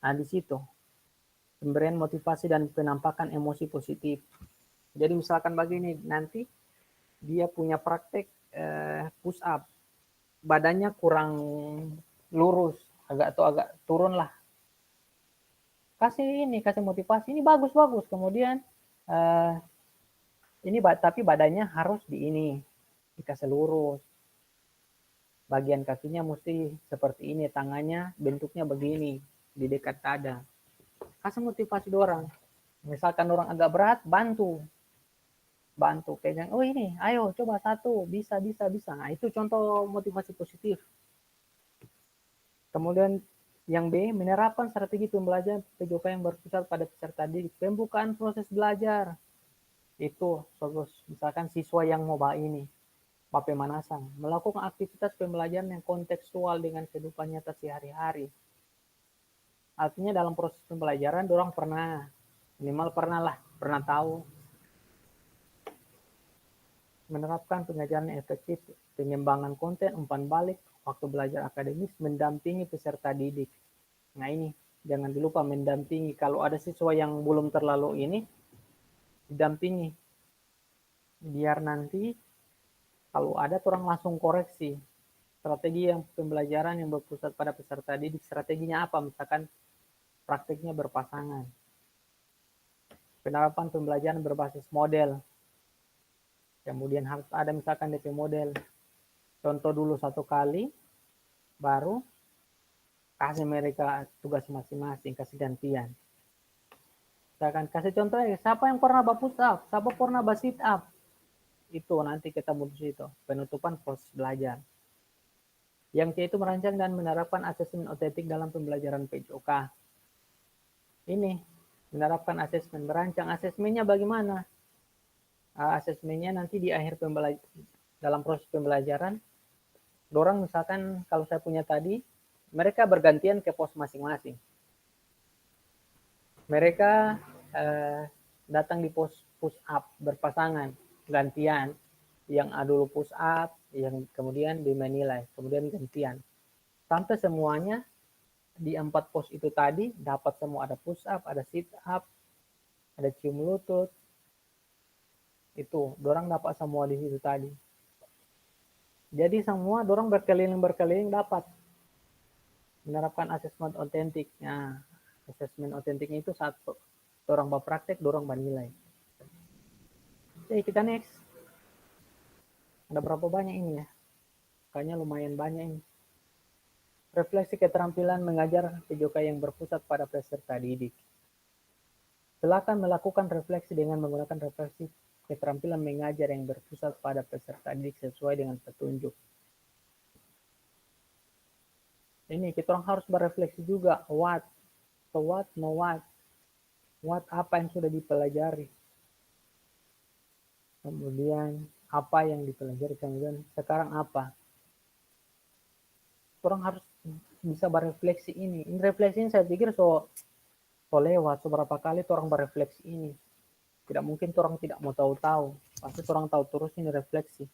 Nah di situ pemberian motivasi dan penampakan emosi positif. Jadi misalkan begini, nanti dia punya praktek push up, badannya kurang lurus, agak turun lah. Kasih motivasi, ini bagus. Kemudian ini tapi badannya harus dikasih lurus. Bagian kakinya mesti seperti ini, tangannya bentuknya begini, di dekat dada. Kasih motivasi dorang. Misalkan orang agak berat, bantu. Kayaknya, ini, ayo coba 1, bisa. Nah, itu contoh motivasi positif. Kemudian yang B, menerapkan strategi pembelajaran PJOK yang berpusat pada peserta didik. Pembukaan proses belajar. Itu, misalkan siswa yang mau pemanasan. Melakukan aktivitas pembelajaran yang kontekstual dengan kehidupan nyata sehari-hari. Artinya dalam proses pembelajaran, dorang minimal pernah tahu. Menerapkan pengajaran yang efektif, pengembangan konten, umpan balik, waktu belajar akademis, mendampingi peserta didik. Nah ini, jangan dilupa mendampingi. Kalau ada siswa yang belum terlalu didampingi. Biar nanti, kalau ada orang langsung koreksi. Strategi yang pembelajaran yang berpusat pada peserta didik, strateginya apa? Misalkan praktiknya berpasangan. Penerapan pembelajaran berbasis model. Kemudian harus ada misalkan DP model. Contoh dulu 1 kali, baru kasih mereka tugas masing-masing, kasih gantian. Saya akan kasih contohnya, siapa yang pernah push up, siapa pernah sit up. Itu nanti kita mutus itu, penutupan proses belajar. Yang C itu merancang dan menerapkan asesmen otentik dalam pembelajaran PJOK. Ini, menerapkan asesmen, merancang asesmennya bagaimana? Asesmennya nanti di akhir dalam proses pembelajaran, dorang misalkan kalau saya punya tadi, mereka bergantian ke pos masing-masing. Mereka datang di pos push up berpasangan, gantian. Yang A dulu push up, yang kemudian dimenilai, kemudian gantian. Sampai semuanya di 4 pos itu tadi dapat semua, ada push up, ada sit up, ada cium lutut. Itu, dorang dapat semua di situ tadi. Jadi semua dorang berkeliling dapat menerapkan asesmen otentik. Nah, asesmen otentiknya itu saat dorang berpraktek, dorang bernilai. Oke, kita next. Ada berapa banyak ini ya? Kayaknya lumayan banyak ini. Refleksi keterampilan mengajar PJOK yang berpusat pada peserta didik. Silakan melakukan refleksi dengan menggunakan refleksi keterampilan mengajar yang berpusat pada peserta didik sesuai dengan petunjuk. Ini kita orang harus berefleksi juga. What? So what? No what? What apa yang sudah dipelajari? Kemudian apa yang dipelajari, kemudian sekarang apa? Orang harus bisa berefleksi ini. Ini refleksi ini saya pikir so lewat, seberapa kali orang berefleksi ini. Tidak mungkin orang tidak mau tahu-tahu. Pasti orang tahu terus ini refleksi.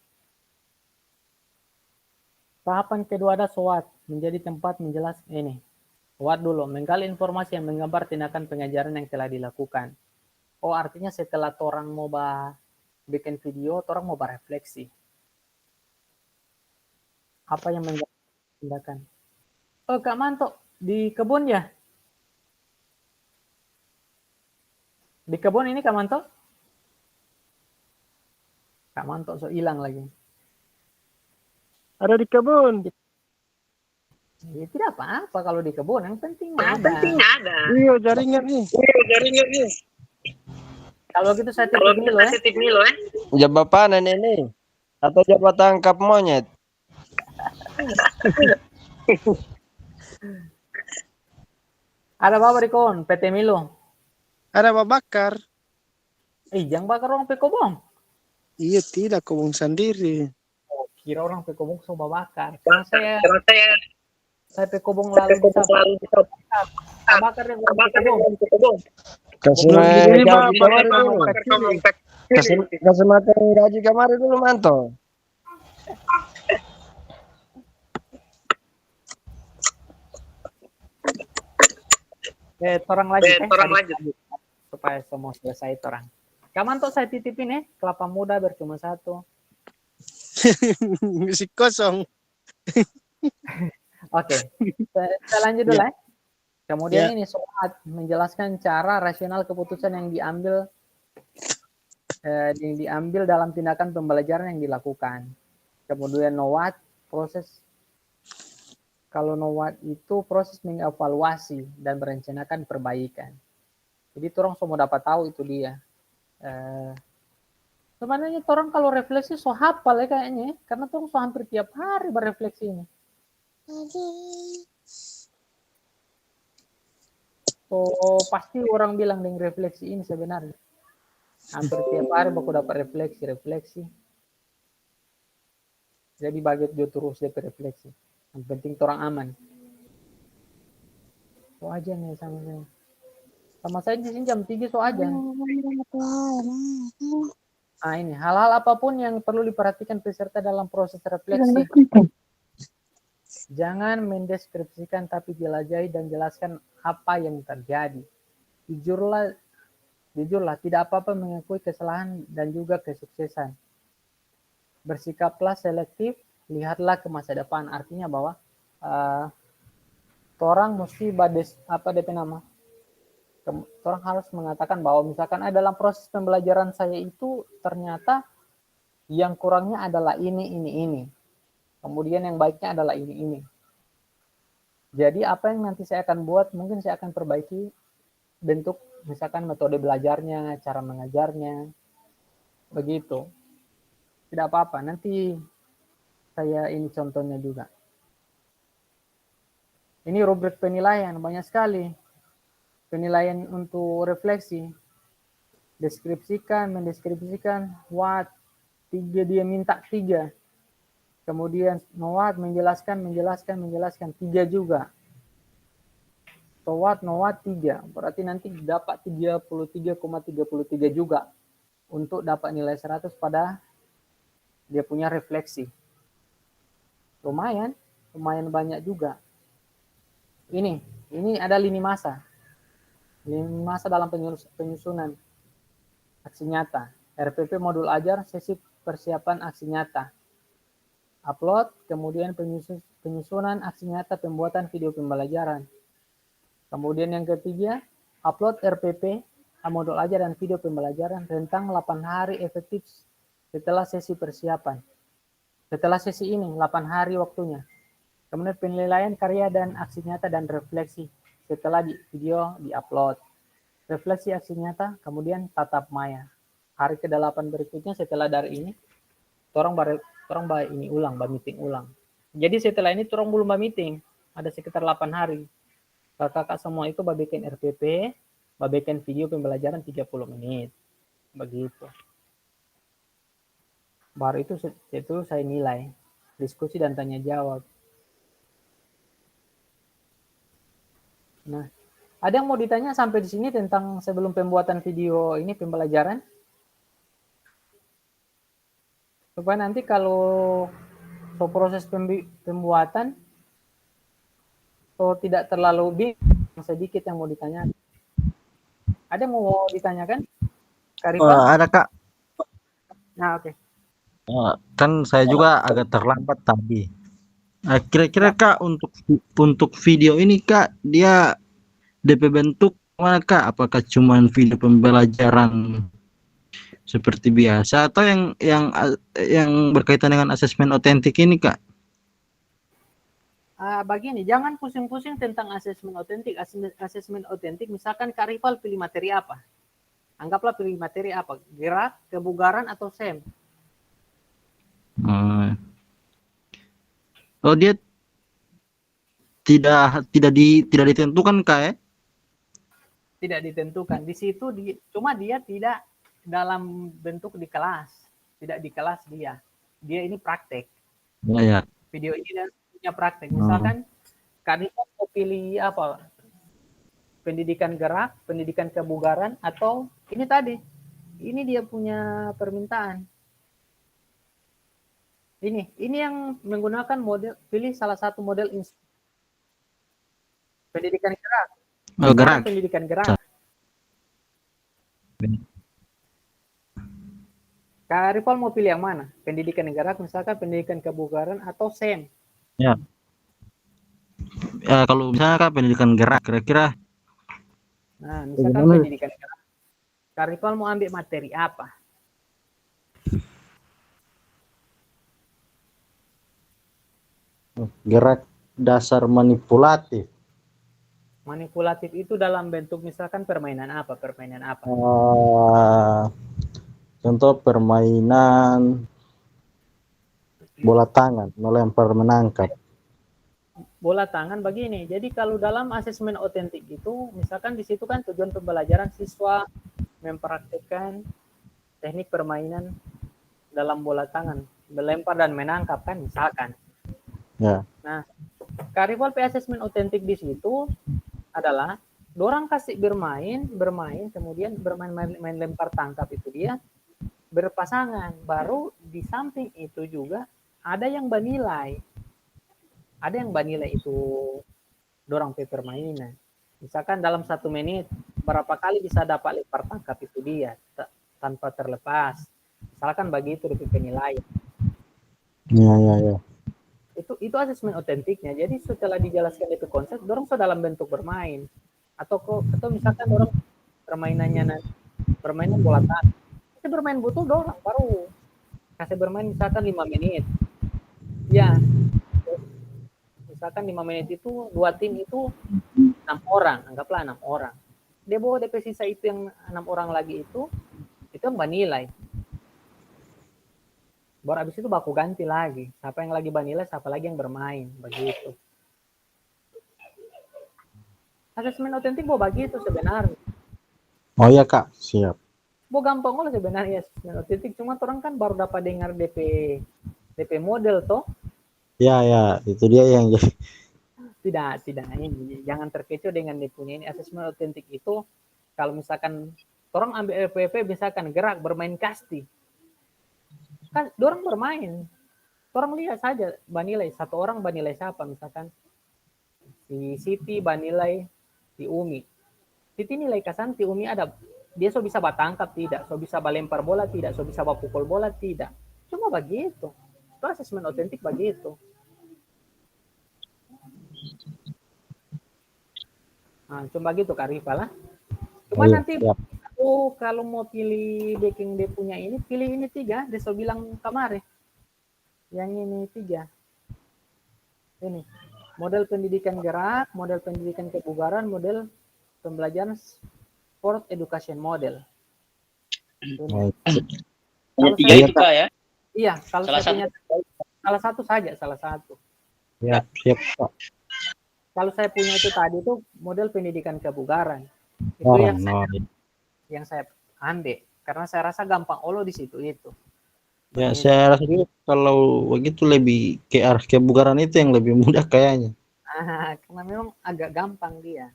Tahapan kedua ada SWOT, menjadi tempat menjelaskan ini. SWOT dulu, menggali informasi yang menggambar tindakan pengajaran yang telah dilakukan. Oh, artinya setelah orang mau bikin video, orang mau berefleksi. Apa yang menjadi tindakan? Oh, Kak Manto, di kebun ya? Di kebun ini Kak Manto? Kak Manto so hilang lagi. Ada di kebun. Ya, tidak apa-apa kalau di kebun, yang penting ada. Iya, jaringan nih. Kalau gitu saya titip dulu ya. Jawab panen ini atau jawab tangkap monyet? Ada apa Rikon? PT Milo. Ada bakar. Jangan bakar orang pekobong. Iya, tidak kebun sendiri. Oh, kira orang pekobong coba bakar. Karena saya pekobong lalu bisa bakar yang orang pekobong. Kasih gaji kamar dulu. Kasih makan gaji kamar dulu manto. Orang lanjut. Supaya semua selesai orang. Kapan tuh saya titipin ya, kelapa muda bercuma 1. Si kosong. Oke, saya lanjut dulu ya. Kemudian ini soal menjelaskan cara rasional keputusan yang diambil dalam tindakan pembelajaran yang dilakukan. Kemudian NOWAT, proses. Kalau NOWAT itu proses mengevaluasi dan merencanakan perbaikan. Jadi orang semua dapat tahu itu dia. Sebenarnya orang kalau refleksi so hafal ya kayaknya, karena orang so hampir tiap hari berefleksi ini. So pasti orang bilang dengan refleksi ini sebenarnya. Hampir tiap hari aku dapat refleksi. Jadi bagian dia terus dia refleksi. Yang penting orang aman. So aja nih sama saya. Sama saya di sini jam 3 so aja. Ini hal-hal apapun yang perlu diperhatikan peserta dalam proses refleksi. Jangan mendeskripsikan tapi jelajahi dan jelaskan apa yang terjadi. Jujurlah, tidak apa-apa mengakui kesalahan dan juga kesuksesan. Bersikaplah selektif, lihatlah ke masa depan. Artinya bahwa orang mesti orang harus mengatakan bahwa misalkan dalam proses pembelajaran saya itu ternyata yang kurangnya adalah ini. Kemudian yang baiknya adalah ini. Jadi apa yang nanti saya akan buat, mungkin saya akan perbaiki bentuk misalkan metode belajarnya, cara mengajarnya, begitu. Tidak apa-apa, nanti saya ini contohnya juga. Ini rubrik penilaian, banyak sekali. Penilaian untuk refleksi. Deskripsikan, mendeskripsikan, what, 3 dia minta 3. Kemudian no what, menjelaskan, 3 juga. So what, no what, 3. Berarti nanti dapat 33,33 juga untuk dapat nilai 100 pada dia punya refleksi. Lumayan banyak juga. Ini ada lini masa. Lini masa dalam penyusunan aksi nyata. RPP modul ajar sesi persiapan aksi nyata. Upload, kemudian penyusunan aksi nyata pembuatan video pembelajaran. Kemudian yang ketiga, upload RPP modul ajar dan video pembelajaran rentang 8 hari efektif setelah sesi persiapan. Setelah sesi ini, 8 hari waktunya. Kemudian penilaian karya dan aksi nyata dan refleksi setelah video di-upload. Refleksi aksi nyata, kemudian tatap maya. Hari ke-8 berikutnya setelah dari ini, orang ini ulang, meeting ulang. Jadi setelah ini orang belum meeting, ada sekitar 8 hari. Kakak semua itu bikin RPP, bikin video pembelajaran 30 menit. Begitu. Baru itu saya nilai, diskusi dan tanya jawab. Nah, ada yang mau ditanya sampai di sini tentang sebelum pembuatan video ini pembelajaran? Supaya nanti kalau proses pembuatan tidak terlalu bingung, sedikit yang mau ditanyakan. Ada yang mau ditanyakan? Ada Kak. Nah, oke. Kan saya juga agak terlambat tadi. Kira-kira Kak untuk video ini Kak, dia DP bentuk mana Kak? Apakah cuma video pembelajaran seperti biasa atau yang berkaitan dengan asesmen otentik ini Kak? Begini, jangan pusing-pusing tentang asesmen otentik. Asesmen otentik, misalkan Kak Rival pilih materi apa? Anggaplah pilih materi apa? Gerak, kebugaran, atau SEM? Oh, dia tidak ditentukan Kak ya? Tidak ditentukan. Di situ cuma dia tidak dalam bentuk di kelas. Tidak di kelas dia. Dia ini praktek. Ya. Video ini dan punya praktek. Misalkan Kak Rival mau pilih apa? Pendidikan gerak, pendidikan kebugaran, atau ini tadi. Ini dia punya permintaan. Ini yang menggunakan model, pilih salah satu model pendidikan gerak. Gerak. Pendidikan gerak. Kak Rival mau pilih yang mana? Pendidikan gerak, misalkan pendidikan kebugaran, atau SEM? Ya. Kalau misalnya Kak pendidikan gerak, kira-kira. Nah, misalkan pendidikan gerak. Kak Rival mau ambil materi apa? Gerak dasar manipulatif. Manipulatif itu dalam bentuk misalkan permainan apa? Contoh permainan bola tangan, melempar menangkap. Bola tangan begini. Jadi kalau dalam asesmen otentik itu, misalkan di situ kan tujuan pembelajaran siswa mempraktikkan teknik permainan dalam bola tangan, melempar dan menangkap kan misalkan. Ya. Nah, Kak Rival asesmen otentik di situ adalah dorang kasih bermain, kemudian main lempar tangkap itu dia berpasangan. Baru di samping itu juga ada yang banilai. Ada yang banilai itu dorang permainan. Misalkan dalam 1 menit berapa kali bisa dapat lempar tangkap itu dia tanpa terlepas. Misalkan begitu di penilaian. Ya. Itu asesmen otentiknya. Jadi setelah dijelaskan itu konsep, dorong so dalam bentuk bermain. Atau misalkan dorong permainan bola tangan. Kasih bermain betul dorong baru kasih bermain misalkan 5 menit. Ya. Misalkan 5 menit itu 2 tim itu 6 orang, anggaplah 6 orang. dia bawa DP sisa itu yang 6 orang lagi itu yang banilai. Baru abis itu baku ganti lagi. Siapa yang lagi banilai, siapa lagi yang bermain, begitu. Asesmen otentik bawa begitu sebenarnya. Oh ya Kak, siap. Bawa gampang lah sebenarnya asesmen otentik. Cuma orang kan baru dapat dengar DP model toh. Ya ya, itu dia yang Tidak ini jangan terkecoh dengan dia punya ini asesmen otentik itu. Kalau misalkan orang ambil LPP misalkan gerak bermain kasti, kan orang bermain, orang lihat saja banilai satu orang banilai siapa, misalkan si Siti banilai si Umi, Siti nilai Kasanti, Umi ada, dia so bisa batangkap tidak, so bisa balempar bola tidak, so bisa bapukul bola tidak, cuma begitu. Itu asesmen otentik begitu. Nah, cuma gitu Kak Rifa lah. Cuma nanti kalau mau pilih backing dia punya ini, pilih ini 3. Dia so bilang kemarin. Yang ini 3. Ini. Model pendidikan gerak, model pendidikan kebugaran, model pembelajaran sport education model. Kalau 3 itu Kak ya? Iya, kalau saya punya salah satu saja, salah satu. Ya, siap Pak. Kalau saya punya itu tadi itu model pendidikan kebugaran. Itu yang saya ambil karena saya rasa gampang olo di situ itu. Ya, saya rasa juga kalau begitu lebih ke arah kebugaran itu yang lebih mudah kayaknya. Karena memang agak gampang dia.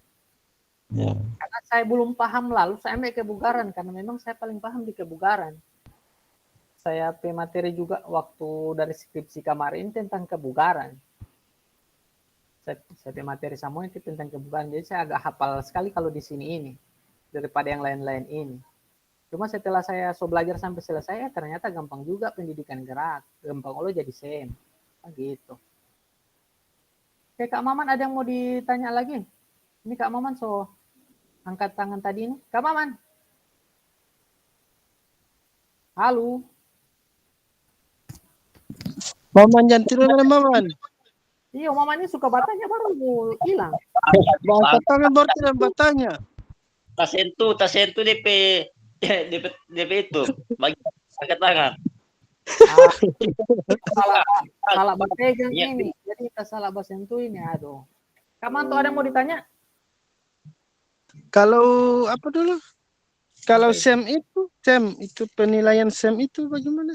Ya. Karena saya belum paham lalu saya ambil kebugaran karena memang saya paling paham di kebugaran. Saya materi juga waktu dari skripsi kemarin tentang kebugaran. Saya materi semua itu tentang kebugaran, jadi saya agak hafal sekali kalau di sini ini daripada yang lain-lain ini. Cuma setelah saya belajar sampai selesai, ternyata gampang juga pendidikan gerak, gampang lo jadi SEM, gitu. Oke Kak Maman, ada yang mau ditanya lagi? Ini Kak Maman angkat tangan tadi ini, Kak Maman. Halo. Maman jangan mana Maman. Iya, Mama ini suka bertanya baru hilang. Angkat tangan baru tidak bertanya. Tas sentuh DP itu bagi angkat tangan. Salah berpegang ini. Jadi kita salah bersentuh ini, aduh. Kamu tuh ada yang mau ditanya? Kalau apa dulu? Kalau SEM itu penilaian SEM itu bagaimana?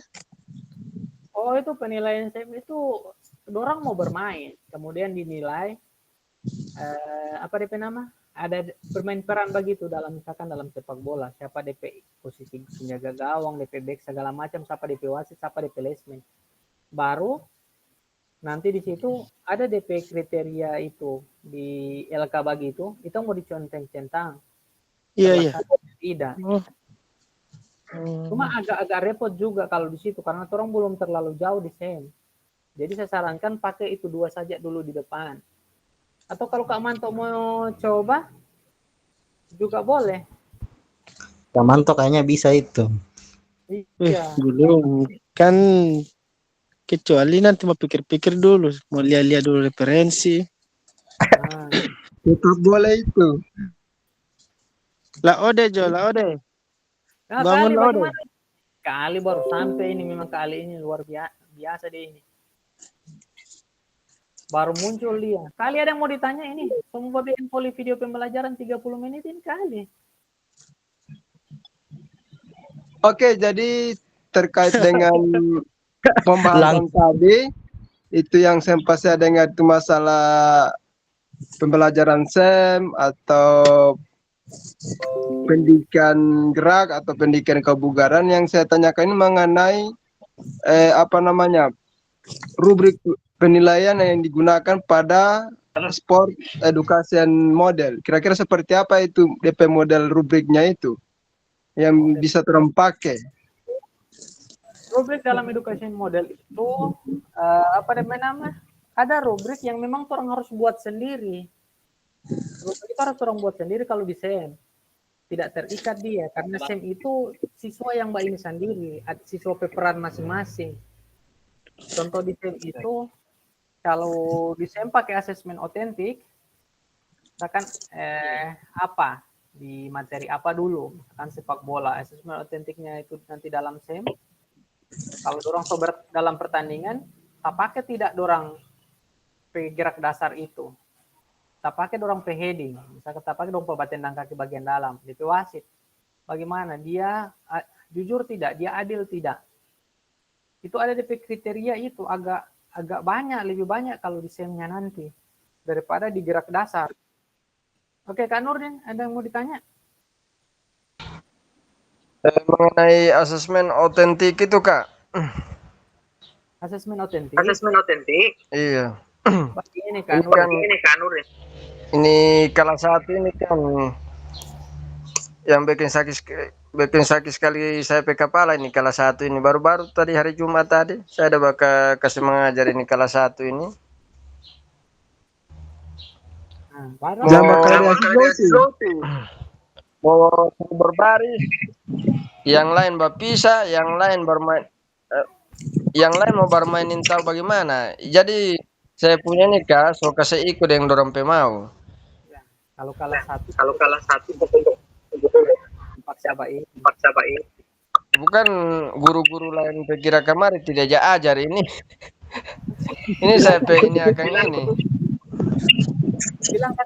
Oh, itu penilaian SEM itu dorang mau bermain, kemudian dinilai apa DP nama? Ada bermain peran begitu dalam misalkan dalam sepak bola, siapa DP posisi penjaga gawang, DP back segala macam, siapa DP wasit, siapa DP linesman. Baru nanti di situ ada DP kriteria itu di LK begitu, itu mau diconteng-centang. Iya. Tidak. Cuma agak-agak repot juga kalau di situ karena orang belum terlalu jauh di SEM. Jadi saya sarankan pakai itu 2 saja dulu di depan. Atau kalau Kak Manto mau coba, juga boleh. Kak Manto kayaknya bisa itu. Iya. Belum. Kan kecuali nanti mau pikir-pikir dulu. Mau lihat-lihat dulu referensi. Tetap boleh itu. Lah ode Jo, lah ode. Bangun lah ode. Kali baru sampai ini, memang kali ini luar biasa deh ini. Baru muncul dia. Kali ada yang mau ditanya ini. Semua info video pembelajaran 30 menit ini kali. Oke, jadi terkait dengan pembahasan tadi, itu yang sempat saya dengar itu masalah pembelajaran SEM atau pendidikan gerak atau pendidikan kebugaran. Yang saya tanyakan ini mengenai rubrik penilaian yang digunakan pada sport education model. Kira-kira seperti apa itu DP model rubriknya itu yang bisa terpakai? Rubrik dalam education model itu ada rubrik yang memang orang harus buat sendiri. Rubrik itu harus orang buat sendiri kalau di SEM. Tidak terikat dia karena SEM itu siswa yang mbak ini sendiri, siswa peperan masing-masing. Contoh di SEM itu kalau di SEM pakai asesmen otentik, misalkan di materi apa dulu, kan sepak bola. Asesmen otentiknya itu nanti dalam SEM. Kalau dorang sober dalam pertandingan, tak pakai tidak dorang gerak dasar itu. Tak pakai dorang heading. Misalkan tak pakai dorang batendang kaki bagian dalam. DP wasit. Bagaimana? Dia jujur tidak? Dia adil tidak? Itu ada DP kriteria itu agak banyak, lebih banyak kalau di SEM-nya nanti daripada di gerak dasar. Oke, Kak Nurdin, ada yang mau ditanya? Mengenai asesmen otentik itu, Kak. Asesmen otentik. Iya. Bagi ini Kak Nurdin. Ini kelas 1 ini kan yang bikin sakit sekali saya pe kepala ini kelas 1 ini. Baru-baru tadi hari Jumat tadi saya ada kasih mengajar ini kelas 1 ini. Mau berbaris, yang lain berpisah, yang lain bermain, yang lain mau bermain intal bagaimana? Jadi saya punya nih Kak, so kasih ikut yang dorong pe mau. Kalau kalah satu, paksa baik. Bukan guru-guru lain pikir kemarin tidak ajar ini. Ini saya pe ini akan ini. Bilang ada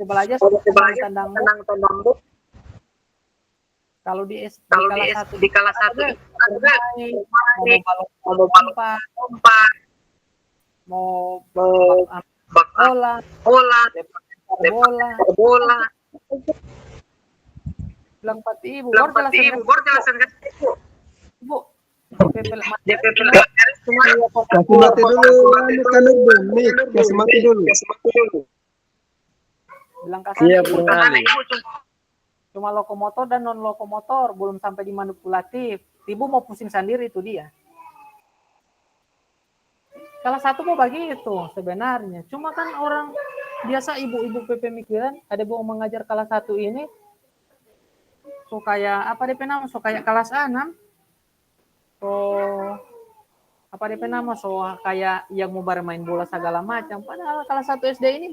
belajar tendang kalau di kelas 1 mau bola bilang pati ibu baru jelasin ibu Kasih mati dulu. Bilang kasar cuma lokomotor dan non lokomotor, belum sampai di manipulatif. Ibu mau pusing sendiri itu dia. Salah satu mau begitu sebenarnya. Cuma kan orang biasa ibu-ibu pemikiran ada yang mengajar kelas 1 ini so kayak apa DP nama, so kayak kelas 6. So apa DP nama, so kayak yang mau bermain bola segala macam. Padahal kelas 1 SD ini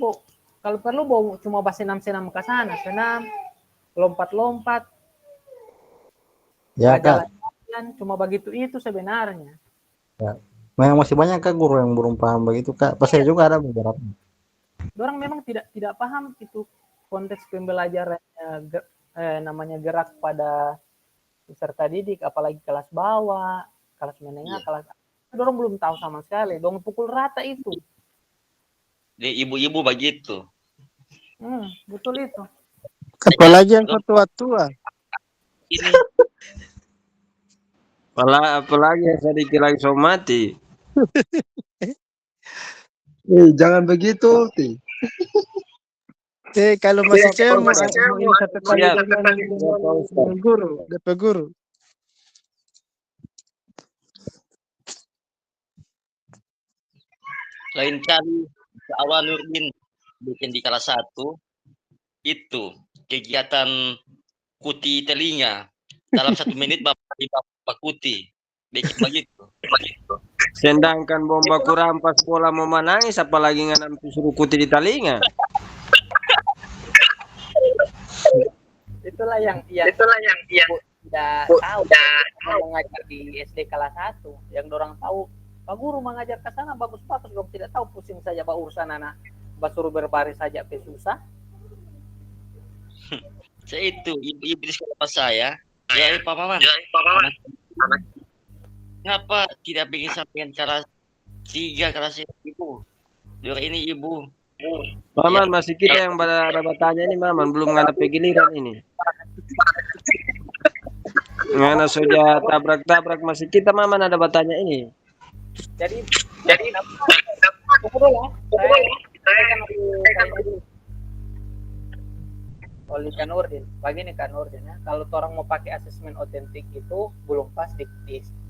kalau perlu cuma senam ke sana, senam, lompat-lompat. Ya Kak. Cuma begitu itu sebenarnya. Ya. Memang masih banyak Kak guru yang belum paham begitu Kak. Pas saya juga ada beberapa. Orang memang tidak paham itu konteks pembelajarannya namanya gerak pada peserta didik, apalagi kelas bawah, kelas menengah, kelas orang belum tahu sama sekali. Dong pukul rata itu. Di ibu-ibu begitu. Betul itu. Apalagi yang tua-tua. Ini apalagi yang sedikit lagi so mati. Jangan begitu, Ti. Kalau masih cewek mau satu kali dengan guru, DP guru. lain kali awal Nurdin bikin di kelas 1 itu kegiatan kuti telinga dalam 1 menit bapak kuti bikin begitu. Sedangkan bomba kurampas bola mau menangis apalagi nganam suruh kuti di telinga. Itulah yang tidak tahu mengajar di SD kelas 1. Yang orang tahu Pak Guru mengajar ke sana bagus-bagus, dong tidak tahu pusing saja urusan anak, suruh berbaris saja susah. Saya itu ibu-ibu di sekolah saya, ya Pak Maman. Kenapa tidak bikin sampai kelas 3 kelas ibu? Ini ibu. Maman masih kita yang ada bertanya ini Maman belum nganap giliran ini. Ngana sudah tabrak masih kita Maman ada bertanya ini. Jadi oleh Kak Nurdin, begini Kak Nurdin ya, kalau orang mau pakai asesmen otentik itu belum pas di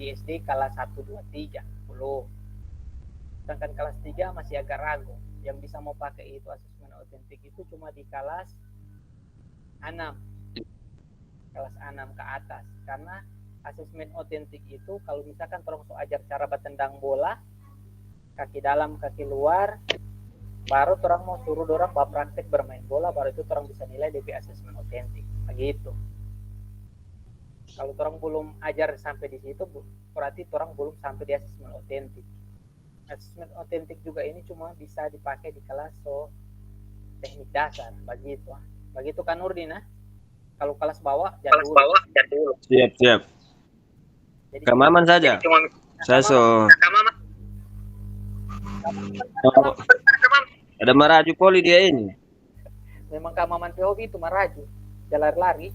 SD kelas 1, 2, 3 belum. Sedangkan kelas 3 masih agak ragu. Yang bisa mau pakai itu asesmen otentik itu cuma di kelas 6. Kelas 6 ke atas. Karena asesmen otentik itu kalau misalkan orang so ajar cara batendang bola, kaki dalam, kaki luar, baru orang mau suruh orang praktek bermain bola, baru itu orang bisa nilai DP asesmen otentik. Begitu. Kalau orang belum ajar sampai di situ, berarti orang belum sampai di asesmen otentik. Asesmen otentik juga ini cuma bisa dipakai di kelas teknik dasar, begitu. Begitu kan Nurdin, nah? Kalau kelas bawah, jangan dulu. Siap. Jadi Kak Maman saja. Saya ada Maraju Poli dia ini. memang Kak Maman hobi itu maraju, jalan lari.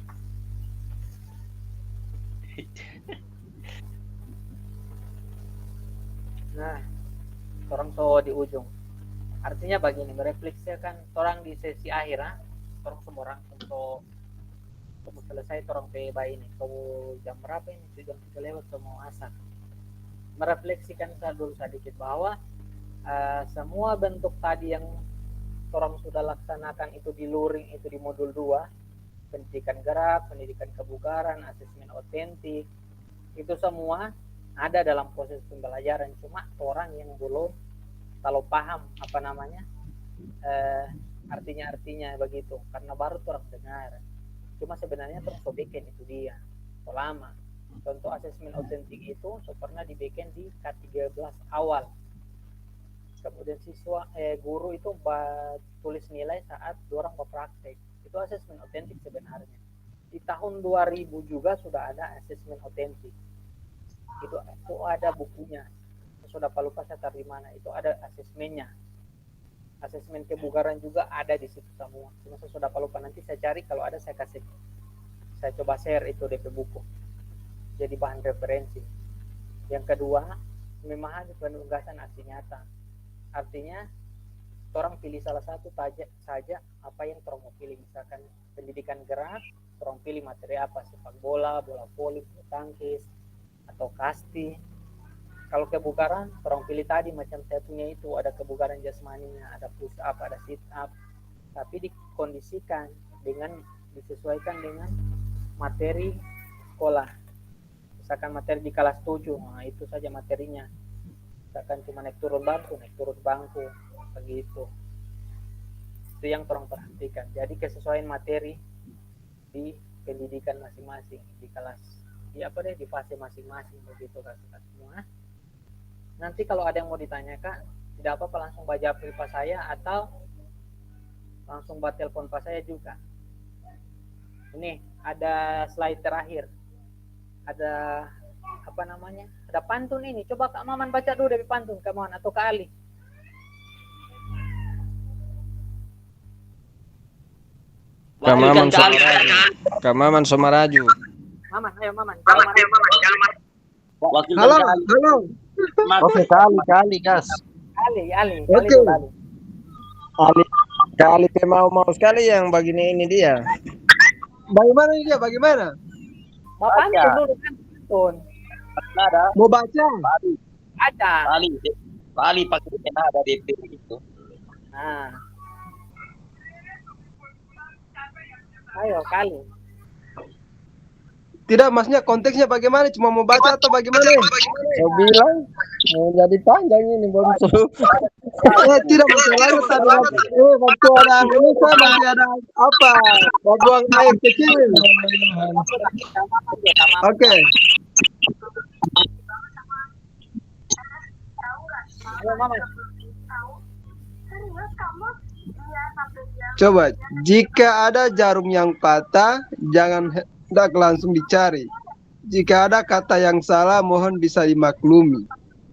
Nah, orang di ujung. Artinya begini, merefleksikan orang di sesi akhir, orang semua orang untuk selesai orang PBA ini. Kalau jam berapa ini? Jam 3 lewat semua asar. Merefleksikan dulu sedikit bahwa semua bentuk tadi yang orang sudah laksanakan itu di luring, itu di modul 2, pendidikan gerak, pendidikan kebugaran, asesmen otentik, itu semua ada dalam proses pembelajaran. Cuma orang yang belum kalau paham artinya begitu, karena baru orang dengar. Cuma sebenarnya terus bikin itu dia lama. Contoh asesmen otentik itu pernah dibikin di K13 awal. Kemudian guru itu tulis nilai saat orang berpraktek. Itu asesmen otentik sebenarnya. Di tahun 2000 juga sudah ada asesmen otentik. Itu ada bukunya. Sudah lupa saya taruh di mana. Itu ada asesmennya. Asesmen kebugaran juga ada di situ semua. Cuma saya sudah lupa, nanti saya cari, kalau ada saya kasih. Saya coba share itu DP buku. Jadi bahan referensi. Yang kedua, memahami penugasan aksi nyata. Artinya, orang pilih salah satu saja apa yang orang mau pilih. Misalkan pendidikan gerak, orang pilih materi apa, sepak bola, bola voli, bulu tangkis, atau kasti. Kalau kebugaran, orang pilih tadi macam saya punya itu, ada kebugaran jasmaninya, ada push up, ada sit up, tapi dikondisikan disesuaikan dengan materi sekolah. Misalkan materi di kelas 7, nah itu saja materinya. Misalkan cuma naik turun bangku, begitu. Itu yang orang perhatikan. Jadi kesesuaian materi di pendidikan masing-masing, di kelas, di fase masing-masing, begitu kakak semua. Nanti kalau ada yang mau ditanyakan, tidak apa-apa langsung baca pipa saya atau langsung buat telepon pas saya juga. Ini ada slide terakhir. Ada ada pantun ini. Coba Kak Maman baca dulu dari pantun, Kak Maman atau Kak Ali. Kak Maman Somaraju. Maman, ayo Maman. Halo. Oke, kali, Gas. Ali. Oke. Kali mau sekali yang begini ini dia. Bagaimana ini dia? Bagaimana? Mau pantun dulu kan pantun. Ada. Mau baca? Ada. Kali pakai ada DP itu. Nah. Ayo kali. Tidak, maksudnya konteksnya bagaimana? Cuma mau baca atau bagaimana? Saya bilang mau jadi panjang ini baru. Tidak masalahnya tadi. Waktu ada ini saya masih ada apa? Mau buang air kecil. Oke. Ayo Maman. Coba, jika ada jarum yang patah, jangan hendak langsung dicari. Jika ada kata yang salah, mohon bisa dimaklumi.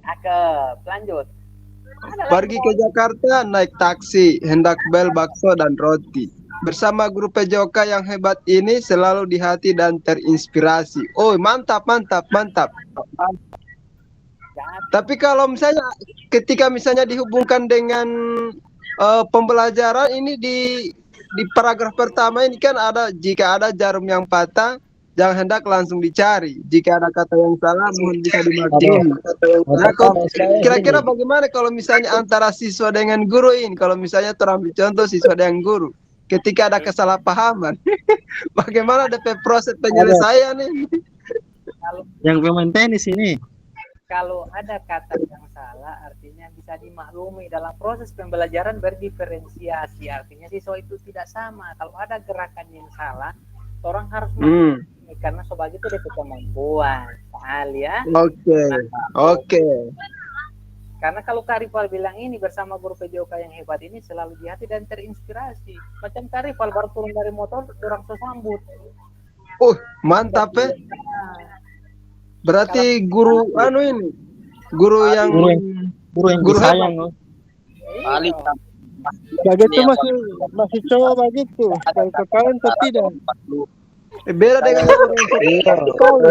Cakep, lanjut. Pergi ke Jakarta, naik taksi, hendak bel bakso dan roti. Bersama guru PJOK yang hebat ini selalu di hati dan terinspirasi. Oh, mantap. Tapi kalau misalnya ketika misalnya dihubungkan dengan pembelajaran ini di paragraf pertama ini kan ada, jika ada jarum yang patah jangan hendak langsung dicari, jika ada kata yang salah mohon bisa dimaklumi. Nah, kira-kira bagaimana kalau misalnya antara siswa dengan guru ini, kalau misalnya terambil contoh siswa dengan guru ketika ada kesalahpahaman bagaimana DP proses penyelesaian ini? Yang pemain tenis ini. kalau ada kata yang salah artinya bisa dimaklumi. Dalam proses pembelajaran berdiferensiasi, artinya siswa itu tidak sama. Kalau ada gerakan yang salah, orang harus maklumi karena sebagai itu ada kemampuan. Soal ya. Oke. Karena kalau Kak Rival bilang ini bersama guru PJOK yang hebat ini selalu di hati dan terinspirasi. Macam Kak Rival baru turun dari motor, orang sambut. Mantap ya. Berarti guru ini, guru yang disayang. hebat. Paling Begitu masih cowok begitu. Kalau ke kawan atau tidak? Beda dengan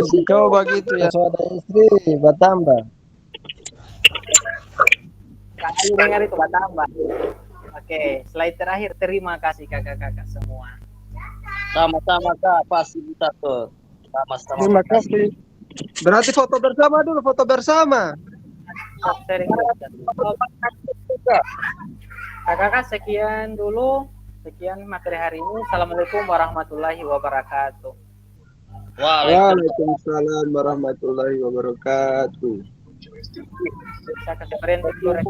si cowok begitu ya. Ada istri bertambah. Kasih dengar itu tambah. Oke, slide terakhir. Terima kasih kakak-kakak semua. sama-sama Kak, pasti bisa tuh. Sama-sama. Terima kasih. Berarti foto bersama dulu, foto bersama. Kakak-kakak sekian dulu. Sekian materi hari ini. Assalamualaikum warahmatullahi wabarakatuh. Waalaikumsalam warahmatullahi wabarakatuh. Saya kasih perintah dulu.